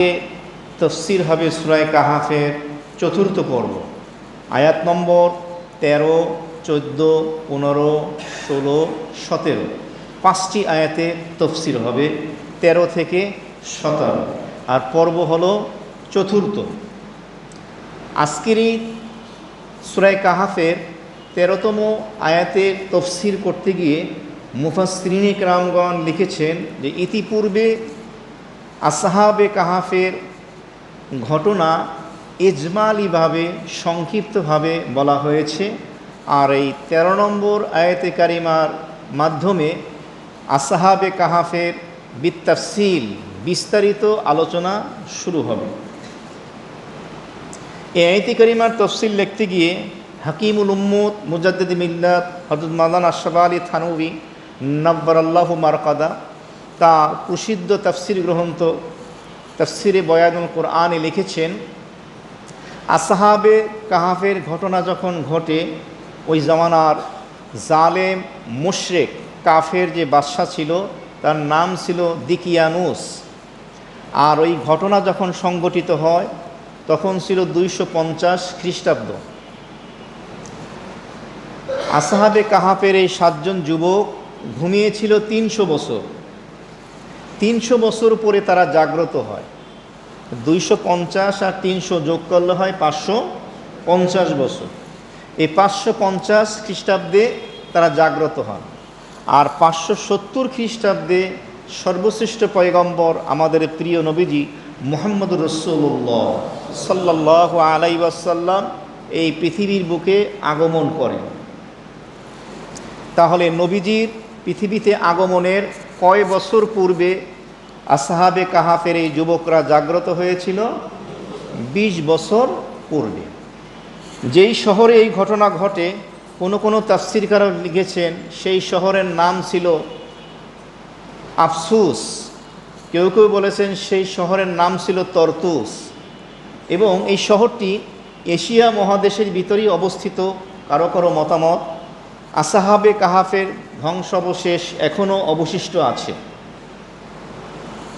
তফসির হবে সূরা কাহাফের চতুর্থ পর্ব, আয়াত নম্বর 13, 14, 15, 16, 17। 5টি আয়াতে তফসির হবে 13 থেকে 17, আর পর্ব হলো চতুর্থ। আজকের এই সূরা কাহাফের 13তম আয়াতের তফসির করতে গিয়ে মুফাসসিরিনে কেরামগণ লিখেছেন যে ইতিপূর্বে আসহাবে কাহাফের ঘটনা ইজমালিভাবে সংক্ষিপ্তভাবে বলা হয়েছে, আর এই 13 নম্বর আয়াতে কারিমার মাধ্যমে আসহাবে কাহাফের বিত্তাফসিল বিস্তারিত আলোচনা শুরু হবে। এই আয়াতে কারিমার তফসিল লিখতে গিয়ে হাকিমুল উম্মত মুজাদ্দিদ মিল্লাত হযরত মাওলানা আশরাফ আলী থানভী নব্বরাল্লাহু মারকাদা তা প্রসিদ্ধ তাফসির গ্রন্থ তাফসিরে বয়ানুল কোরআনে লিখেছেন, আসহাবে কাহাফের ঘটনা যখন ঘটে ওই জামানার জালেম মুশরিক কাফের যে বাদশা ছিল তার নাম ছিল দিকিয়ানুস, আর ওই ঘটনা যখন সংগঠিত হয় তখন ছিল 250 খ্রিস্টাব্দ। আসহাবে কাহাফের এই 7 জন যুবক ঘুমিয়েছিল 300 বছর। 300 বছর পরে তারা জাগ্রত হয়। 250 আর 300 যোগ করলে হয় 550 বছর। এই 550 খ্রিস্টাব্দে তারা জাগ্রত হন, আর 570 খ্রিস্টাব্দে সর্বশ্রেষ্ঠ পয়গম্বর আমাদের প্রিয় নবীজি মুহাম্মদুর রাসূলুল্লাহ সাল্লাল্লাহু আলাইহি ওয়াসাল্লাম এই পৃথিবীর বুকে আগমন করেন। তাহলে নবীজির পৃথিবীতে আগমনের কয় বছর পূর্বে আসহাবে কাহাফের এই যুবকরা জাগ্রত হয়েছিল? 20 বছর পূর্বে। যেই শহরে এই ঘটনা ঘটে কোনো তাফসীরকারক লিখেছেন সেই শহরের নাম ছিল আফসুস, কেউ কেউ বলেছেন সেই শহরের নাম ছিল তরতুস, এবং এই শহরটি এশিয়া মহাদেশের ভিতরেই অবস্থিত। কারো কারো মতামত আসহাবে কাহাফের ধ্বংসাবশেষ এখনও অবশিষ্ট আছে।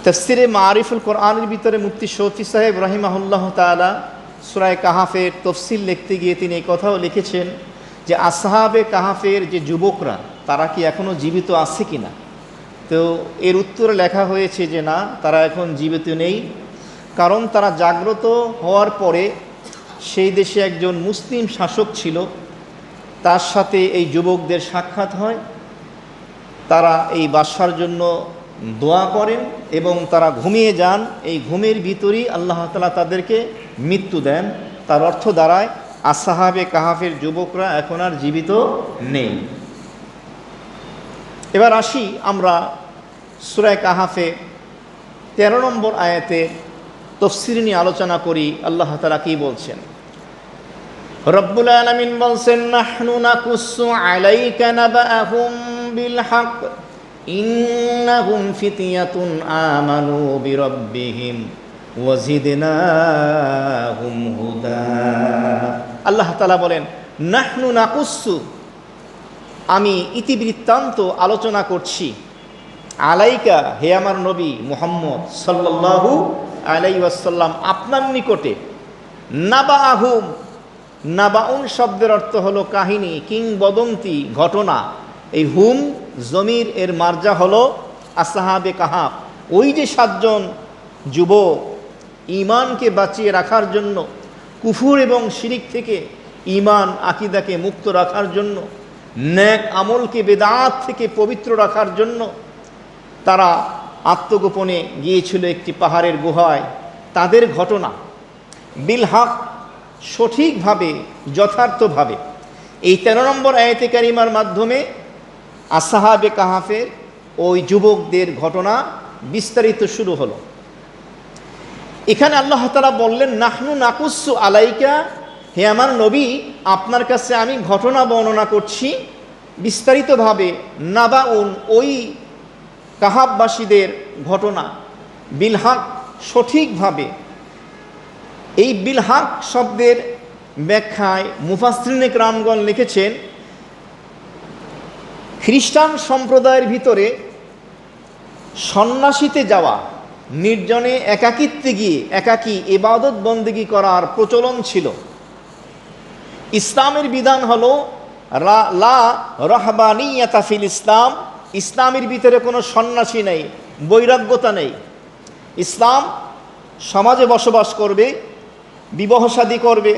তাফসিরে মারিফুল কোরআনের ভিতরে মুফতি শফি সাহেব রাহিমাহুল্লাহ তাআলা সূরা কাহাফের তফসিল লিখতে গিয়ে তিনি এই কথাও লিখেছেন যে আসহাবে কাহাফের যে যুবকরা তারা কি এখনও জীবিত আছে কি না। তো এর উত্তরে লেখা হয়েছে যে না, তারা এখন জীবিত নেই, কারণ তারা জাগ্রত হওয়ার পরে সেই দেশে একজন মুসলিম শাসক ছিল, তার সাথে এই যুবকদের সাক্ষাৎ হয়। তারা এই বাদশার জন্য দোয়া করেন এবং তারা ঘুমিয়ে যান। এই ঘুমের ভিতরেই আল্লাহ তাআলা তাদেরকে মৃত্যু দেন। তার অর্থ দাঁড়ায় আসহাবে কাহাফের যুবকরা এখন আর জীবিত নেই। এবার আসি আমরা সূরা কাহাফে 13 নম্বর আয়াতে তাফসীর নিয়ে আলোচনা করি। আল্লাহ তাআলা কি বলছেন? রব্বুল আলামিন বলছেন, নাহনু নাকুসু আলাইকা নাবাআহুম বিল হক ইন্নাহুম ফিতয়াতুন আমানু বিরাব্বিহিম ওয়া জিদনাহুম হুদা। আল্লাহ তাআলা বলেন, নাহনু নাকুসু, আমি ইতিবৃত্তান্ত আলোচনা করছি, আলাইকা, হে আমার নবী মুহাম্মদ সাল্লাল্লাহু আলাইহি ওয়াসাল্লাম, আপনার নিকটে, নাবাআহুম, নাবাউন শব্দের অর্থ হলো কাহিনী, কিংবদন্তি, ঘটনা। এই হুম জমির এর মার্জা হলো আসহাবে কাহাফ। ওই যে 7 জন যুবক ঈমানকে বাঁচিয়ে রাখার জন্য, কুফর এবং শিরিক থেকে ঈমান আকীদাকে মুক্ত রাখার জন্য, নেক আমলকে বেদাত থেকে পবিত্র রাখার জন্য তারা আত্মগোপনে গিয়েছিল একটি পাহাড়ের গুহায়। তাদের ঘটনা বিল হক, সঠিকভাবে, যথার্থভাবে। এই 13 নম্বর আয়াতে কারিমার মাধ্যমে আসহাবে কাহাফের ওই যুবকদের ঘটনা বিস্তারিত শুরু হলো। এখানে আল্লাহ তাআলা বললেন, নাহনু নাকুসু আলাইকা, হে আমার নবী, আপনার কাছে আমি ঘটনা বর্ণনা করছি বিস্তারিতভাবে। নাবাউন, ওই কাহাফবাসীদের ঘটনা, বিলহাক, সঠিকভাবে। এই বিলহাক শব্দের ব্যাখ্যায় মুফাসসিরিনে কেরামগণ লিখেছেন, খ্রিস্টান সম্প্রদায়ের ভিতরে সন্ন্যাসীতে যাওয়া নির্জনে একাকিত্বে গিয়ে একাকী ইবাদত বন্দেগী করার প্রচলন ছিল। ইসলামের বিধান হলো লা রাহবানিয়াতা ফিল ইসলাম, ইসলামের ভিতরে কোনো সন্ন্যাসী নেই, বৈরাগ্যতা নেই। ইসলাম সমাজে বসবাস করবে, বিবাহ শাদী করবে,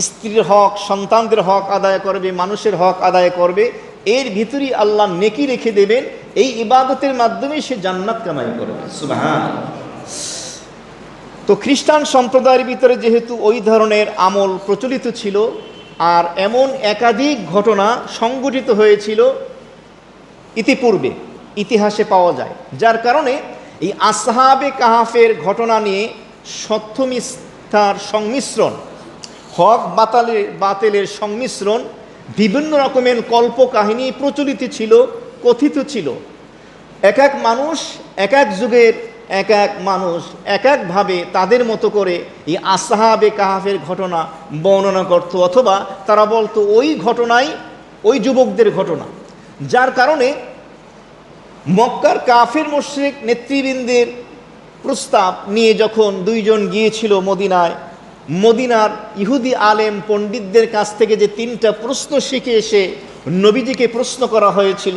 স্ত্রীর হক সন্তানদের হক আদায় করবে, মানুষের হক আদায় করবে, এর ভিতরেই আল্লাহ নেকি রেখে দেবেন। এই ইবাদতের মাধ্যমে সে জান্নাত কামাই করবে। সুবহানাল্লাহ। তো খ্রিস্টান সম্প্রদায়ের ভিতরে যেহেতু ওই ধরনের আমল প্রচলিত ছিল, আর এমন একাধিক ঘটনা সংঘটিত হয়েছিল ইতিপূর্বে, ইতিহাসে পাওয়া যায়, যার কারণে এই আসহাবে কাহাফের ঘটনা নিয়ে সত্য মিথ্যার সংমিশ্রণ, হক বাতিলের সংমিশ্রণ, বিভিন্ন রকমের কল্পকাহিনী প্রচলিত ছিল, কথিত ছিল। এক এক মানুষ, এক এক যুগের এক এক মানুষ এক একভাবে তাদের মতো করে এই আসহাবে কাহাফের ঘটনা বর্ণনা করত, অথবা তারা বলতো ওই ঘটনাই ওই যুবকদের ঘটনা। যার কারণে মক্কার কাফের মুশরিক নেতৃবৃন্দের প্রস্তাব নিয়ে যখন দুইজন গিয়েছিল মদিনায়, মদিনার ইহুদি আলেম পণ্ডিতদের কাছ থেকে যে 3টা প্রশ্ন শিখে এসে নবীজিকে প্রশ্ন করা হয়েছিল,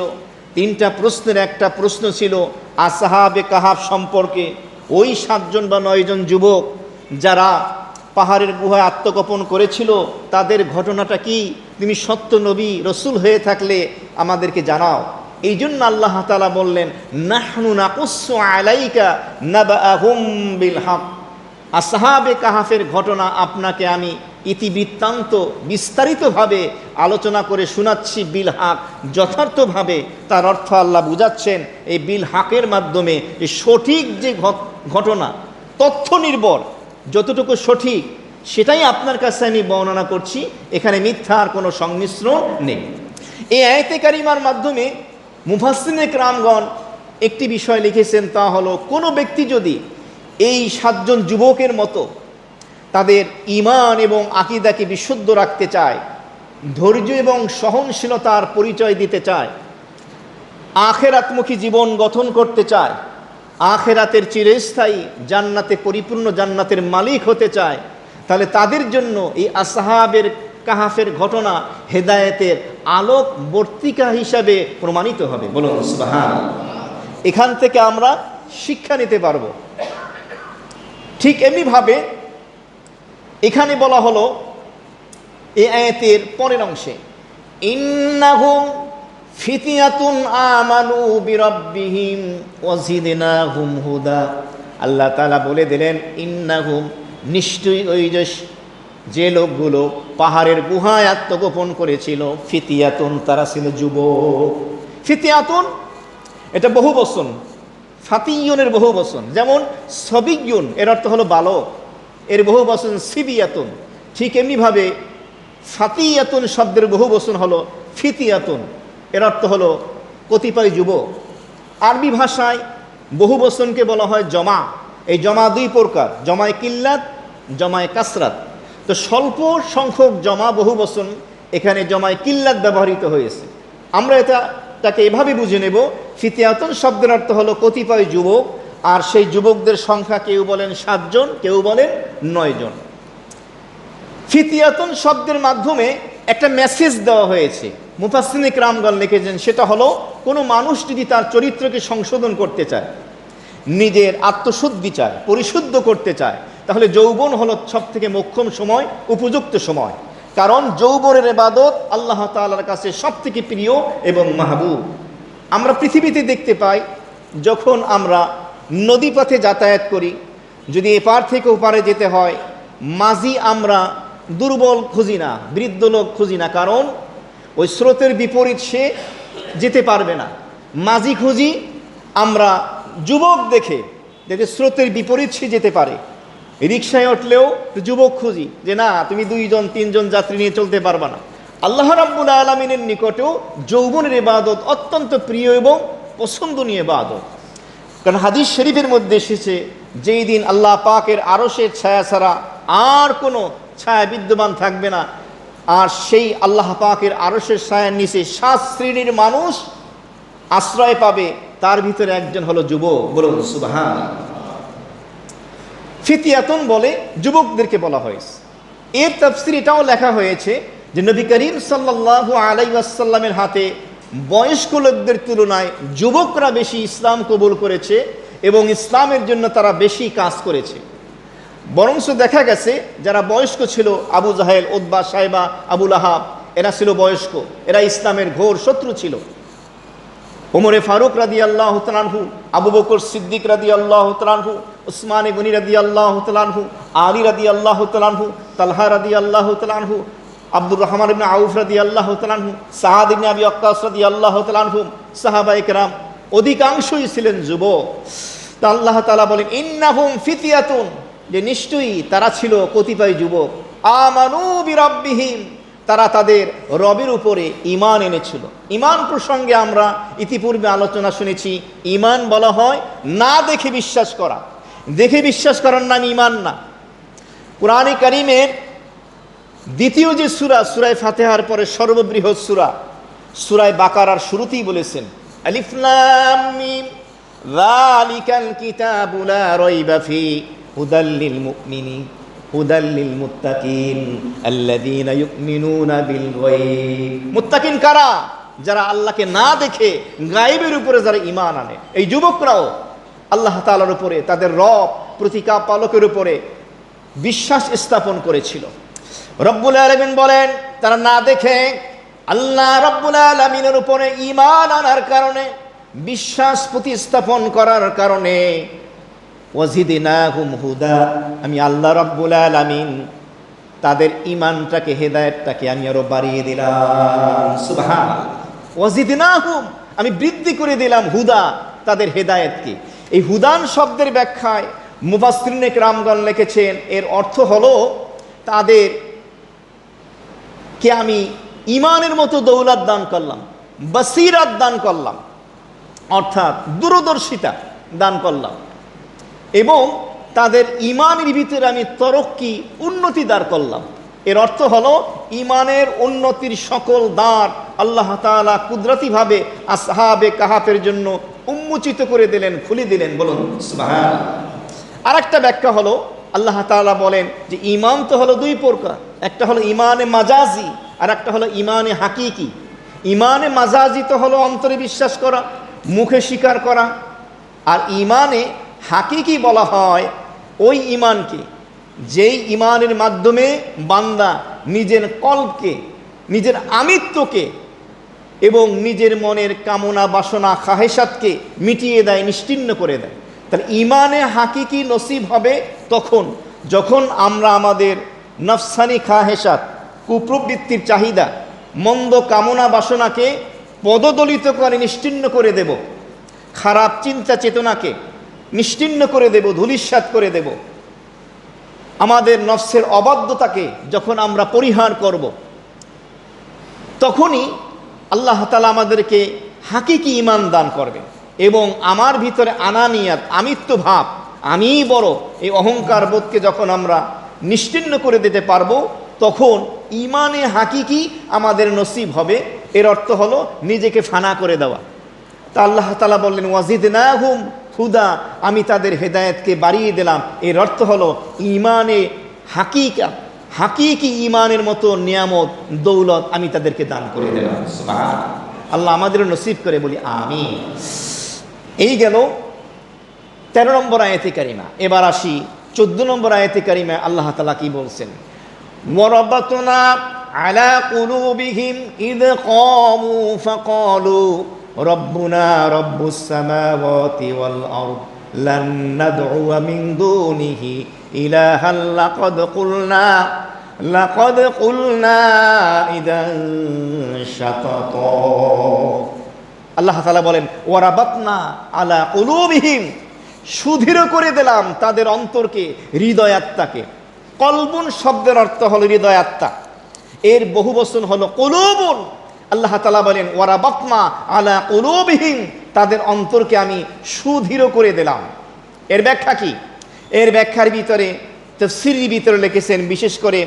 3টা প্রশ্নের একটা প্রশ্ন ছিল আসহাবে কাহাফ সম্পর্কে। ওই 7 জন বা 9 জন যুবক যারা পাহাড়ের গুহায় আত্মগোপন করেছিল, তাদের ঘটনাটা কি? তুমি সত্য নবী রসুল হয়ে থাকলে আমাদেরকে জানাও। এই জন্য আল্লাহ তাআলা বললেন, নাহনু নাকুসসু আলাইকা নাবাআহুম বিল হক। আসহাবে কাহাফের ঘটনা আপনাকে আমি ইতিবৃত্তান্ত বিস্তারিতভাবে আলোচনা করে শোনাচ্ছি বিল হাক, যথার্থভাবে। তার অর্থ আল্লাহ বুঝাচ্ছেন এই বিল হাকের মাধ্যমে এই সঠিক যে ঘটনা, তথ্য নির্ভর যতটুকু সঠিক সেটাই আপনার কাছে আমি বর্ণনা করছি, এখানে মিথ্যার কোনো সংমিশ্রণ নেই। এই আয়াতে কারিমার মাধ্যমে মুফাসসিরিনে কেরামগণ একটি বিষয় লিখেছেন, তা হলো কোনো ব্যক্তি যদি এই 7 জন যুবকের মতো তাদের ঈমান এবং আকীদাকে বিশুদ্ধ রাখতে চায়, ধৈর্য এবং সহনশীলতার পরিচয় দিতে চায়, আখিরাতমুখী জীবন গঠন করতে চায়, আখিরাতের চিরস্থায়ী জান্নাতে পরিপূর্ণ জান্নাতের মালিক হতে চায়, তাহলে তাদের জন্য এই আসহাবের কাহাফের ঘটনা হেদায়েতের আলোক বর্তিকা হিসাবে প্রমাণিত হবে। বলুন সুবহানাল্লাহ। এখান থেকে আমরা শিক্ষা নিতে পারবো। ঠিক এমনিভাবে এখানে বলা হলো এই আয়াতের পরের অংশে, ইন্নাহুম ফিতয়াতুন আমানু বিরাব্বিহিম ওয়া জিদনাহুম হুদা। আল্লাহ তাআলা বলে দিলেন, ইন্নাহুম নিশ্চয়ই ওই যে লোকগুলো পাহাড়ের গুহায় আত্মগোপন করেছিল, ফিতয়াতুন তারা ছিল যুবক। ফিতয়াতুন এটা বহু বচন, ফাতিয়ুনের বহু বচন। যেমন সবিয়ুন এর অর্থ হলো বালক, এর বহু বচন সিবিয়াতুন। ঠিক এমনিভাবে ফাতিয়াতুন শব্দের বহু বচন হলো ফিতিয়াতুন, এর অর্থ হলো কতিপয় যুবক। আরবি ভাষায় বহু বচনকে বলা হয় জমা। এই জমা 2 প্রকার, জমায় কিল্লাত, জমায় কাসরাত। তো স্বল্প সংখ্যক জমা বহু বচন, এখানে জমায় কিল্লাত ব্যবহৃত হয়েছে। আমরা এটাকে এভাবে বুঝে নেব, ফিতিয়াতুন শব্দের অর্থ হলো কতিপয় যুবক, আর সেই যুবকদের সংখ্যা কেউ বলেন 7 জন, কেউ বলেন 9 জন। ফিতিয়াতুন শব্দের মাধ্যমে একটা মেসেজ দেওয়া হয়েছে। মুফাসসিরিনে কেরামগণ লিখেছেন, সেটা হলো কোনো মানুষ যদি তার চরিত্রকে সংশোধন করতে চায়, নিজের আত্মশুদ্ধি চায়, পরিশুদ্ধ করতে চায়, তাহলে যৌবন হলো সবথেকে মোক্ষম সময়, উপযুক্ত সময়। কারণ যৌবনের ইবাদত আল্লাহ তাআলার কাছে সবথেকে প্রিয় এবং মাহবুব। আমরা পৃথিবীতে দেখতে পাই, যখন আমরা নদী পথে যাতায়াত করি, যদি এপার থেকে ওপারে যেতে হয়, মাঝি আমরা দুর্বল খুঁজি না, বৃদ্ধ লোক খুঁজি না, কারণ ওই স্রোতের বিপরীত সে যেতে পারবে না। মাঝি খুঁজি আমরা যুবক দেখে, যাতে স্রোতের বিপরীত সে যেতে পারে। রিকশায় উঠলেও যুবক খুঁজি, যে না তুমি 2 জন 3 জন যাত্রী নিয়ে চলতে পারবা না। আল্লাহ রাব্বুল আলামিনের নিকটেও যৌবনের ইবাদত অত্যন্ত প্রিয় এবং পছন্দনীয় ইবাদত। কারণ হাদিস শরীফের মধ্যে এসেছে, যেই দিন আল্লাহ পাকের আরশের ছায়া ছাড়া আর কোনো ছায়া বিদ্যমান থাকবে না, আর সেই আল্লাহ পাকের আরশের ছায়ার নিচে 7 শ্রেণীর মানুষ আশ্রয় পাবে, তার ভিতরে একজন হলো যুবক। বলুন সুবহানাল্লাহ। ফিতিয়াতুন বলে যুবকদেরকে বলা হয়েছে। এর তাফসীর এটাও লেখা হয়েছে যে নবী করিম সাল্লাল্লাহু আলাইহি ওয়াসাল্লামের হাতে বয়স্ক লোকদের তুলনায় যুবকরা বেশি ইসলাম কবুল করেছে এবং ইসলামের জন্য তারা বেশি কাজ করেছে। বরঞ্চ দেখা গেছে যারা বয়স্ক ছিল, আবু জাহেল, উতবা, সাইবা, আবু লাহাব, এরা ছিল বয়স্ক, এরা ইসলামের ঘোর শত্রু ছিল। ওমরে ফারুক রাদিয়াল্লাহু তাআলা আনহু, আবু বকর সিদ্দিক রাদিয়াল্লাহু তাআলা আনহু, উসমান গনি রাদিয়াল্লাহু তাআলা আনহু, আলী রাদিয়াল্লাহু তাআলা আনহু, তালহা রাদিয়াল্লাহু তাআলা আনহু, আব্দুর রহমান ইবনে আউফ রাদিয়াল্লাহু তাআলা আনহু, সাআদ ইবনে আবি ওয়াক্কাস রাদিয়াল্লাহু তাআলা আনহু, সাহাবায়ে কেরাম অধিকাংশই ছিলেন যুবক। তা আল্লাহ তাআলা বলেন ইন্নাহুম ফিতিয়াতুন, যে নিশ্চয়ই তারা ছিল কতিপয় যুবক, আমানু বিরাব্বিহিম, তারা তাদের রবের উপরে ঈমান এনেছিল। ঈমান প্রসঙ্গে আমরা ইতিপূর্বে আলোচনা শুনেছি, ঈমান বলা হয় না দেখে বিশ্বাস করা, দেখে বিশ্বাস করার নাম ঈমান না। কুরআনে কারীমের দ্বিতীয় যে সূরা, সূরা ফাতিহার পরে সর্ববৃহৎ সূরা, সূরা বাকারার শুরুতেই বলেছেন আলিফ লাম মিম যালিকাল কিতাবু লা রাইবা ফি হুদাল লিল মুমিনিন হুদাল লিল মুত্তাকিন আল্লাযীনা ইউমিনুনা বিল গায়ব। মুত্তাকিন কারা? যারা আল্লাহকে না দেখে গায়েবের উপরে যারা ঈমান আনে। এই যুবকরাও আল্লাহ তাআলার উপরে, তাদের রব প্রতিপালকের উপরে বিশ্বাস স্থাপন করেছিল। রব্বুল আলামিন বলেন তারা না দেখে আল্লাহ রব্বুল আলামিনের উপরে ঈমান আনার কারণে, বিশ্বাস প্রতিস্থাপন করার কারণে ওয়াজিদনাহুম হুদা, আমি আল্লাহ রব্বুল আলামিন তাদের ঈমানটাকে, হেদায়েতটাকে আমি আরো বাড়িয়ে দিলাম। সুবহানাল্লাহ। ওয়াজিদনাহুম, আমি বৃদ্ধি করে দিলাম হুদা, তাদের হেদায়েতকে। এই হুদান শব্দের ব্যাখ্যায় মুফাসসিরিনে কেরামগণ লিখেছেন এর অর্থ হলো তাদের কে আমি ঈমানের মতো দৌলত দান করলাম, বসিরাত দান করলাম, অর্থাৎ দূরদর্শিতা দান করলাম, এবং তাদের ঈমানের ভিতরে আমি তরক্কি, উন্নতি দাঁড় করলাম। এর অর্থ হলো ঈমানের উন্নতির সকল দ্বার আল্লাহ তাআলা কুদরতিভাবে আসহাবে কাহাফের জন্য উন্মোচিত করে দিলেন, খুলে দিলেন। বলুন সুবহানাল্লাহ। আরেকটা ব্যাখ্যা হলো আল্লাহ তাআলা বলেন যে ঈমান তো হলো দুই প্রকার, একটা হলো ঈমানে মাজাজি আর একটা হলো ঈমানে হাকিকি। ঈমানে মাজাজি তো হলো অন্তরে বিশ্বাস করা, মুখে স্বীকার করা, আর ঈমানে হাকিকি বলা হয় ওই ঈমানকে যেই ঈমানের মাধ্যমে বান্দা নিজের কলবকে, নিজের আমিত্বকে এবং নিজের মনের কামনা বাসনা খাহেসাতকে মিটিয়ে দেয়, নিশ্চিহ্ন করে দেয়। তাহলে ঈমানে হাকিকি নসিব হবে তখন যখন আমরা আমাদের নফসানি খাহেসাত, কুপ্রবৃত্তির চাহিদা, মন্দ কামনা বাসনাকে পদদলিত করে নিশ্চিহ্ন করে দেব, খারাপ চিন্তা চেতনাকে নিশ্চিহ্ন করে দেব, ধূলিসাৎ করে দেব। আমাদের নফসের অবাধ্যতাকে যখন আমরা পরিহার করব, তখনই আল্লাহ তাআলা আমাদেরকে হাকিকি ঈমান দান করবে এবং আমার ভিতরে আনানিয়াত, আমিত্ব ভাব, আমিই বড়, এই অহংকার বোধকে যখন আমরা নিশ্চিহ্ন করে দিতে পারবো, তখন ঈমানে হাকিকি আমাদের নসিব হবে। এর অর্থ হলো নিজেকে ফানা করে দেওয়া। তা আল্লাহ তাআলা বললেন ওয়াজিদনাহুম হুদা, আমি তাদের হেদায়েতকে বাড়িয়ে দিলাম। এর অর্থ হলো ঈমানে হাকিকা, হাকিকি ঈমানের মতো নিয়ামত, দৌলত আমি তাদেরকে দান করে দিলাম। সুবহানাল্লাহ। আল্লাহ আমাদের নসিব করে বলি আমিন। এই গেল 13 নম্বর আয়াতে কারিমা। এবার আসি 14 নম্বর আয়াতে কারিমা। আল্লাহ তাআলা কি বলছেন? ওয়ারাবাতনা আলা কুলুবিহিম ইয কামু ফাকালু রব্বুনা রব্বুস সামাওয়াতি ওয়াল আরদ লান নাদ'উ মিন দুনিহি ইলাহান লাকাদ কুলনা ইদান শাতাতা। আল্লাহ তাআলা বলেন ওয়ারাবাতনা আলা কুলুবিহিম, সুদৃঢ় করে দিলাম তাদের অন্তরকে, হৃদয় আত্মাকে। কলবুন শব্দের অর্থ হলো হৃদয় আত্মা, এর বহু বচন হলো কুলুবুন। আল্লাহ তাআলা বলেন ওয়ারাবাতনা আলা কুলুবিহিম, তাদের অন্তরকে আমি সুদৃঢ় করে দিলাম। এর ব্যাখ্যা কি? এর ব্যাখ্যার ভিতরে তাফসীরের ভিতরে লিখেছেন, বিশেষ করে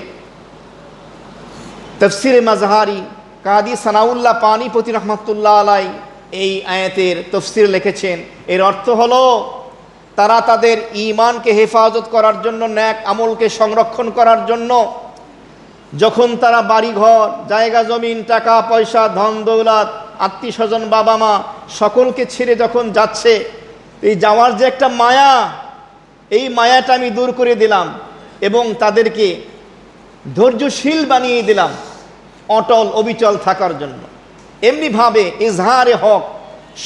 তাফসীরে মাজহারি কাদি সানাউল্লাহ পানিপতি রহমাতুল্লাহ আলাই এই আয়াতের তাফসীর লিখেছেন। এর অর্থ হলো তারা তাদের ঈমানকে হেফাজত করার জন্য, ন্যাক আমলকে সংরক্ষণ করার জন্য যখন তারা বাড়িঘর, জায়গা জমিন, টাকা পয়সা, ধন দৌলত, আত্মীয় স্বজন, বাবা মা সকলকে ছেড়ে যখন যাচ্ছে, এই যাওয়ার যে একটা মায়া, এই মায়াটা আমি দূর করে দিলাম এবং তাদেরকে ধৈর্যশীল বানিয়ে দিলাম অটল অবিচল থাকার জন্য। এমনিভাবে ইজহারে হক,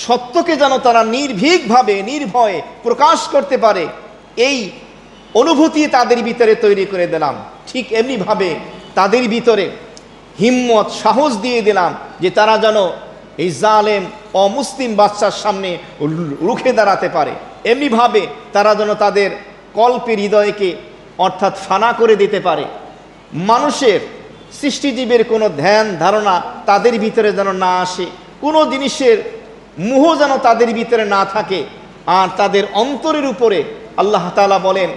সত্যকে যেন তারা নির্ভীকভাবে নির্ভয়ে প্রকাশ করতে পারে, এই অনুভূতি তাদের ভিতরে তৈরি করে দিলাম। ঠিক এমনিভাবে তাদের ভিতরে হিম্মত, সাহস দিয়ে দিলাম যে তারা যেন এই জালেম অমুসলিম বাদশার সামনে রুখে দাঁড়াতে পারে। এমনিভাবে তারা যেন তাদের কল্পের হৃদয়কে অর্থাৎ ফানা করে দিতে পারে। মানুষের সৃষ্টিজীবের কোনো ধ্যান ধারণা তাদের ভিতরে যেন না আসে, কোনো জিনিসের মোহ যেন তাদের ভিতরে না থাকে। আর তাদের অন্তরের উপরে আল্লাহ তাআলা বলেন,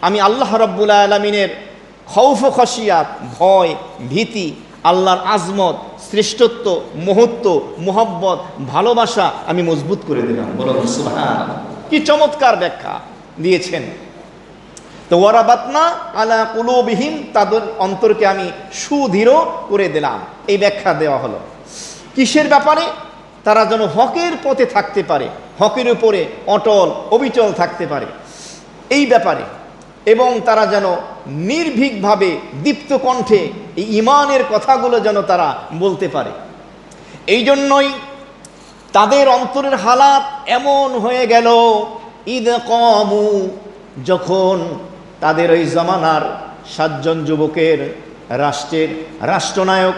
আমি আল্লাহ রাব্বুল আলামিনের খৌফ খশিয়াত, ভয়, ভীতি, আল্লাহর আজমত, শ্রেষ্ঠত্ব, মহত্ব, মোহব্বত, ভালোবাসা আমি মজবুত করে দিলাম। বলো সুবহানাল্লাহ। কি চমৎকার ব্যাখ্যা দিয়েছেন। তো ওয়ারাবাতনা আলা কুলুবিহিম, তাদের অন্তরকে আমি সুদৃঢ় করে দিলাম, এই ব্যাখ্যা দেওয়া হলো। কিসের ব্যাপারে? তারা যেন হকের পথে থাকতে পারে, হকের উপরে অটল অবিচল থাকতে পারে, এই ব্যাপারে। এবং তারা যেন নির্ভীকভাবে দীপ্ত কণ্ঠে এই ঈমানের কথাগুলো যেন তারা বলতে পারে। এই জন্যই তাদের অন্তরের হালাত এমন হয়ে গেল, ঈদ কমু, যখন তাদের ওই জমানার 7 জন যুবকের রাষ্ট্রের রাষ্ট্রনায়ক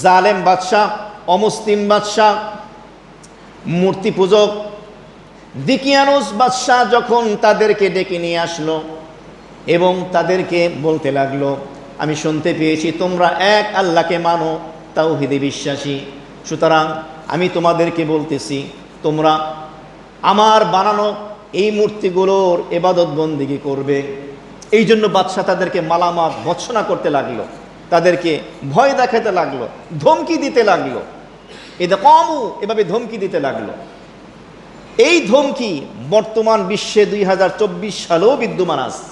জালেম বাদশাহ, অমুসলিম বাদশাহ, মূর্তি পূজক দিকিয়ানুস বাদশাহ যখন তাদেরকে ডেকে নিয়ে আসলো এবং তাদেরকে বলতে লাগলো, আমি শুনতে পেয়েছি তোমরা এক আল্লাহকে মানো, তাওহীদে বিশ্বাসী, সুতরাং আমি তোমাদেরকে বলতেছি তোমরা আমার বানানো এই মূর্তিগুলোর ইবাদত বন্দেগী করবে। এই জন্য বাদশাহ তাদেরকে মালামাল ভৎসনা করতে লাগলো, তাদেরকে ভয় দেখাতে লাগলো, ধমকি দিতে লাগলো। এদা কমু, এভাবে ধমকি দিতে লাগলো। এই ধমকি বর্তমান বিশ্বে 2024 সালেও বিদ্যমান আছে।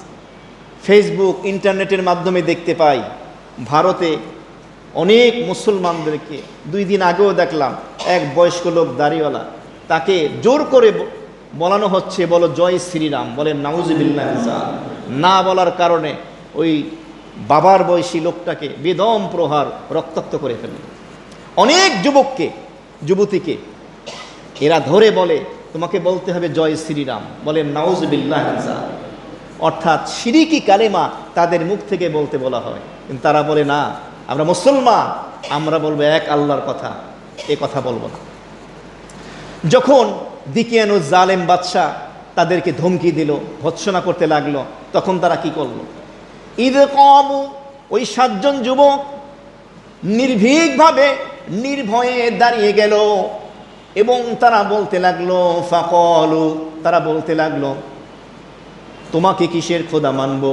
ফেসবুক, ইন্টারনেটের মাধ্যমে দেখতে পাই। ভারতে অনেক মুসলমানদেরকে 2 দিন আগেও দেখলাম, এক বয়স্ক লোক দাড়িওয়ালা, তাকে জোর করে বলানো হচ্ছে বলো জয় শ্রীরাম, বলেন নাউজুবিল্লাহ। না বলার কারণে ওই বাবার বয়সী লোকটাকে বেদম প্রহার, রক্তাক্ত করে ফেলল। অনেক যুবককে, যুবতীকে এরা ধরে বলে তোমাকে বলতে হবে জয় শ্রীরাম, বলেন নাউজুবিল্লাহ। অর্থাৎ শিরিকি কালেমা তাদের মুখ থেকে বলতে বলা হয়, কিন্তু তারা বলে না, আমরা মুসলমান, আমরা বলবো এক আল্লাহর কথা, এ কথা বলবো না। যখন দিকিয়ানুস জালেম বাদশাহ তাদেরকে ধমকি দিল, ভৎসনা করতে লাগলো, তখন তারা কি করলো? ঈদ কমু, ওই 7 জন যুবক নির্ভীকভাবে নির্ভয়ে দাঁড়িয়ে গেল এবং তারা বলতে লাগলো, ফাকালু, তারা বলতে লাগলো, তোমাকে কিসের খোদা মানব?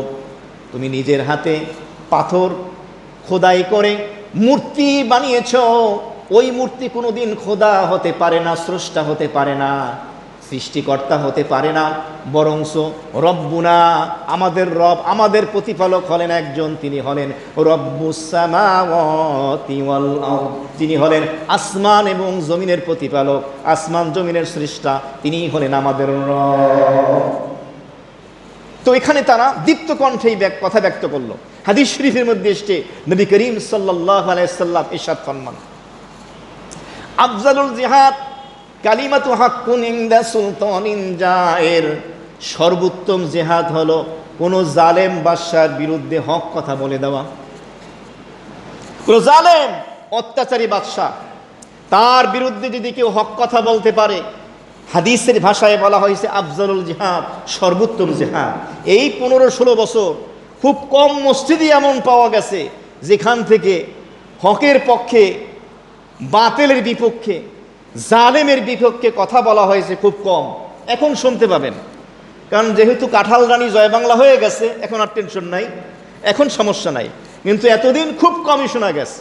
তুমি নিজের হাতে পাথর খোদাই করে মূর্তি বানিয়েছ, ওই মূর্তি কোনোদিন খোদা হতে পারে না, স্রষ্টা হতে পারে না, সৃষ্টিকর্তা হতে পারে না, বরংস রব্বুনা, আমাদের রব, আমাদের প্রতিপালক হলেন একজন, তিনি হলেন রব্বুস সামাওয়াতি ওয়াল আরদ, তিনি হলেন আসমান এবং জমিনের প্রতিপালক, আসমান জমিনের স্রষ্টা, তিনিই হলেন আমাদের রব। তো এখানে তারা দীপ্ত কণ্ঠে কথা ব্যক্ত করলো। হাদিস শরীফের মধ্যে এসে নবী করিম সাল্লাল্লাহু আলাইহি সাল্লাম ইরশাদ ফরমান, আফজালুল জিহাদ কালিমাতু হাক্কুন ইনদা সুলতানিন জায়ের, সর্বোত্তম জিহাদ হলো কোন জালেম বাদশার বিরুদ্ধে হক কথা বলে দেওয়া। কোন জালেম অত্যাচারী বাদশা, তার বিরুদ্ধে যদি কেউ হক কথা বলতে পারে, হাদিসের ভাষায় বলা হয়েছে আফজালুল জিহাদ, সর্বোত্তম জিহাদ। এই 15-16 বছর খুব কম মসজিদই এমন পাওয়া গেছে যেখান থেকে হকের পক্ষে, বাতিলের বিপক্ষে, জালেমের বিপক্ষে কথা বলা হয়েছে খুব কম। এখন শুনতে পাবেন, কারণ যেহেতু কাঁঠাল রানী জয় বাংলা হয়ে গেছে, এখন আর টেনশন নাই, এখন সমস্যা নাই। কিন্তু এতদিন খুব কমই শোনা গেছে।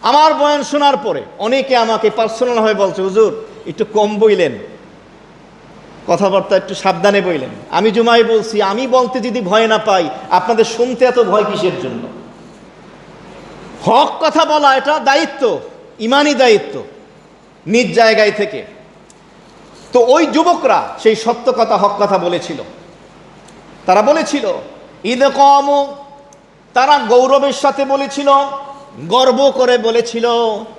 আমার বয়ান শোনার পরে অনেকে আমাকে পার্সোনাল হয়ে বলছে, হুজুর একটু কম বইলেন, কথাবার্তা একটু সাবধানে বললেন। আমি জুমায় বলছি, আমি বলতে যদি ভয় না পাই, আপনাদের শুনতে এত ভয় কিসের জন্য? হক কথা বলা এটা দায়িত্ব, ইমানি দায়িত্ব, নিজ জায়গায় থেকে। তো ওই যুবকরা সেই সত্য কথা, হক কথা বলেছিল। তারা বলেছিল ঈদ কম, তারা গৌরবের সাথে বলেছিল, গর্ব করে বলেছিল।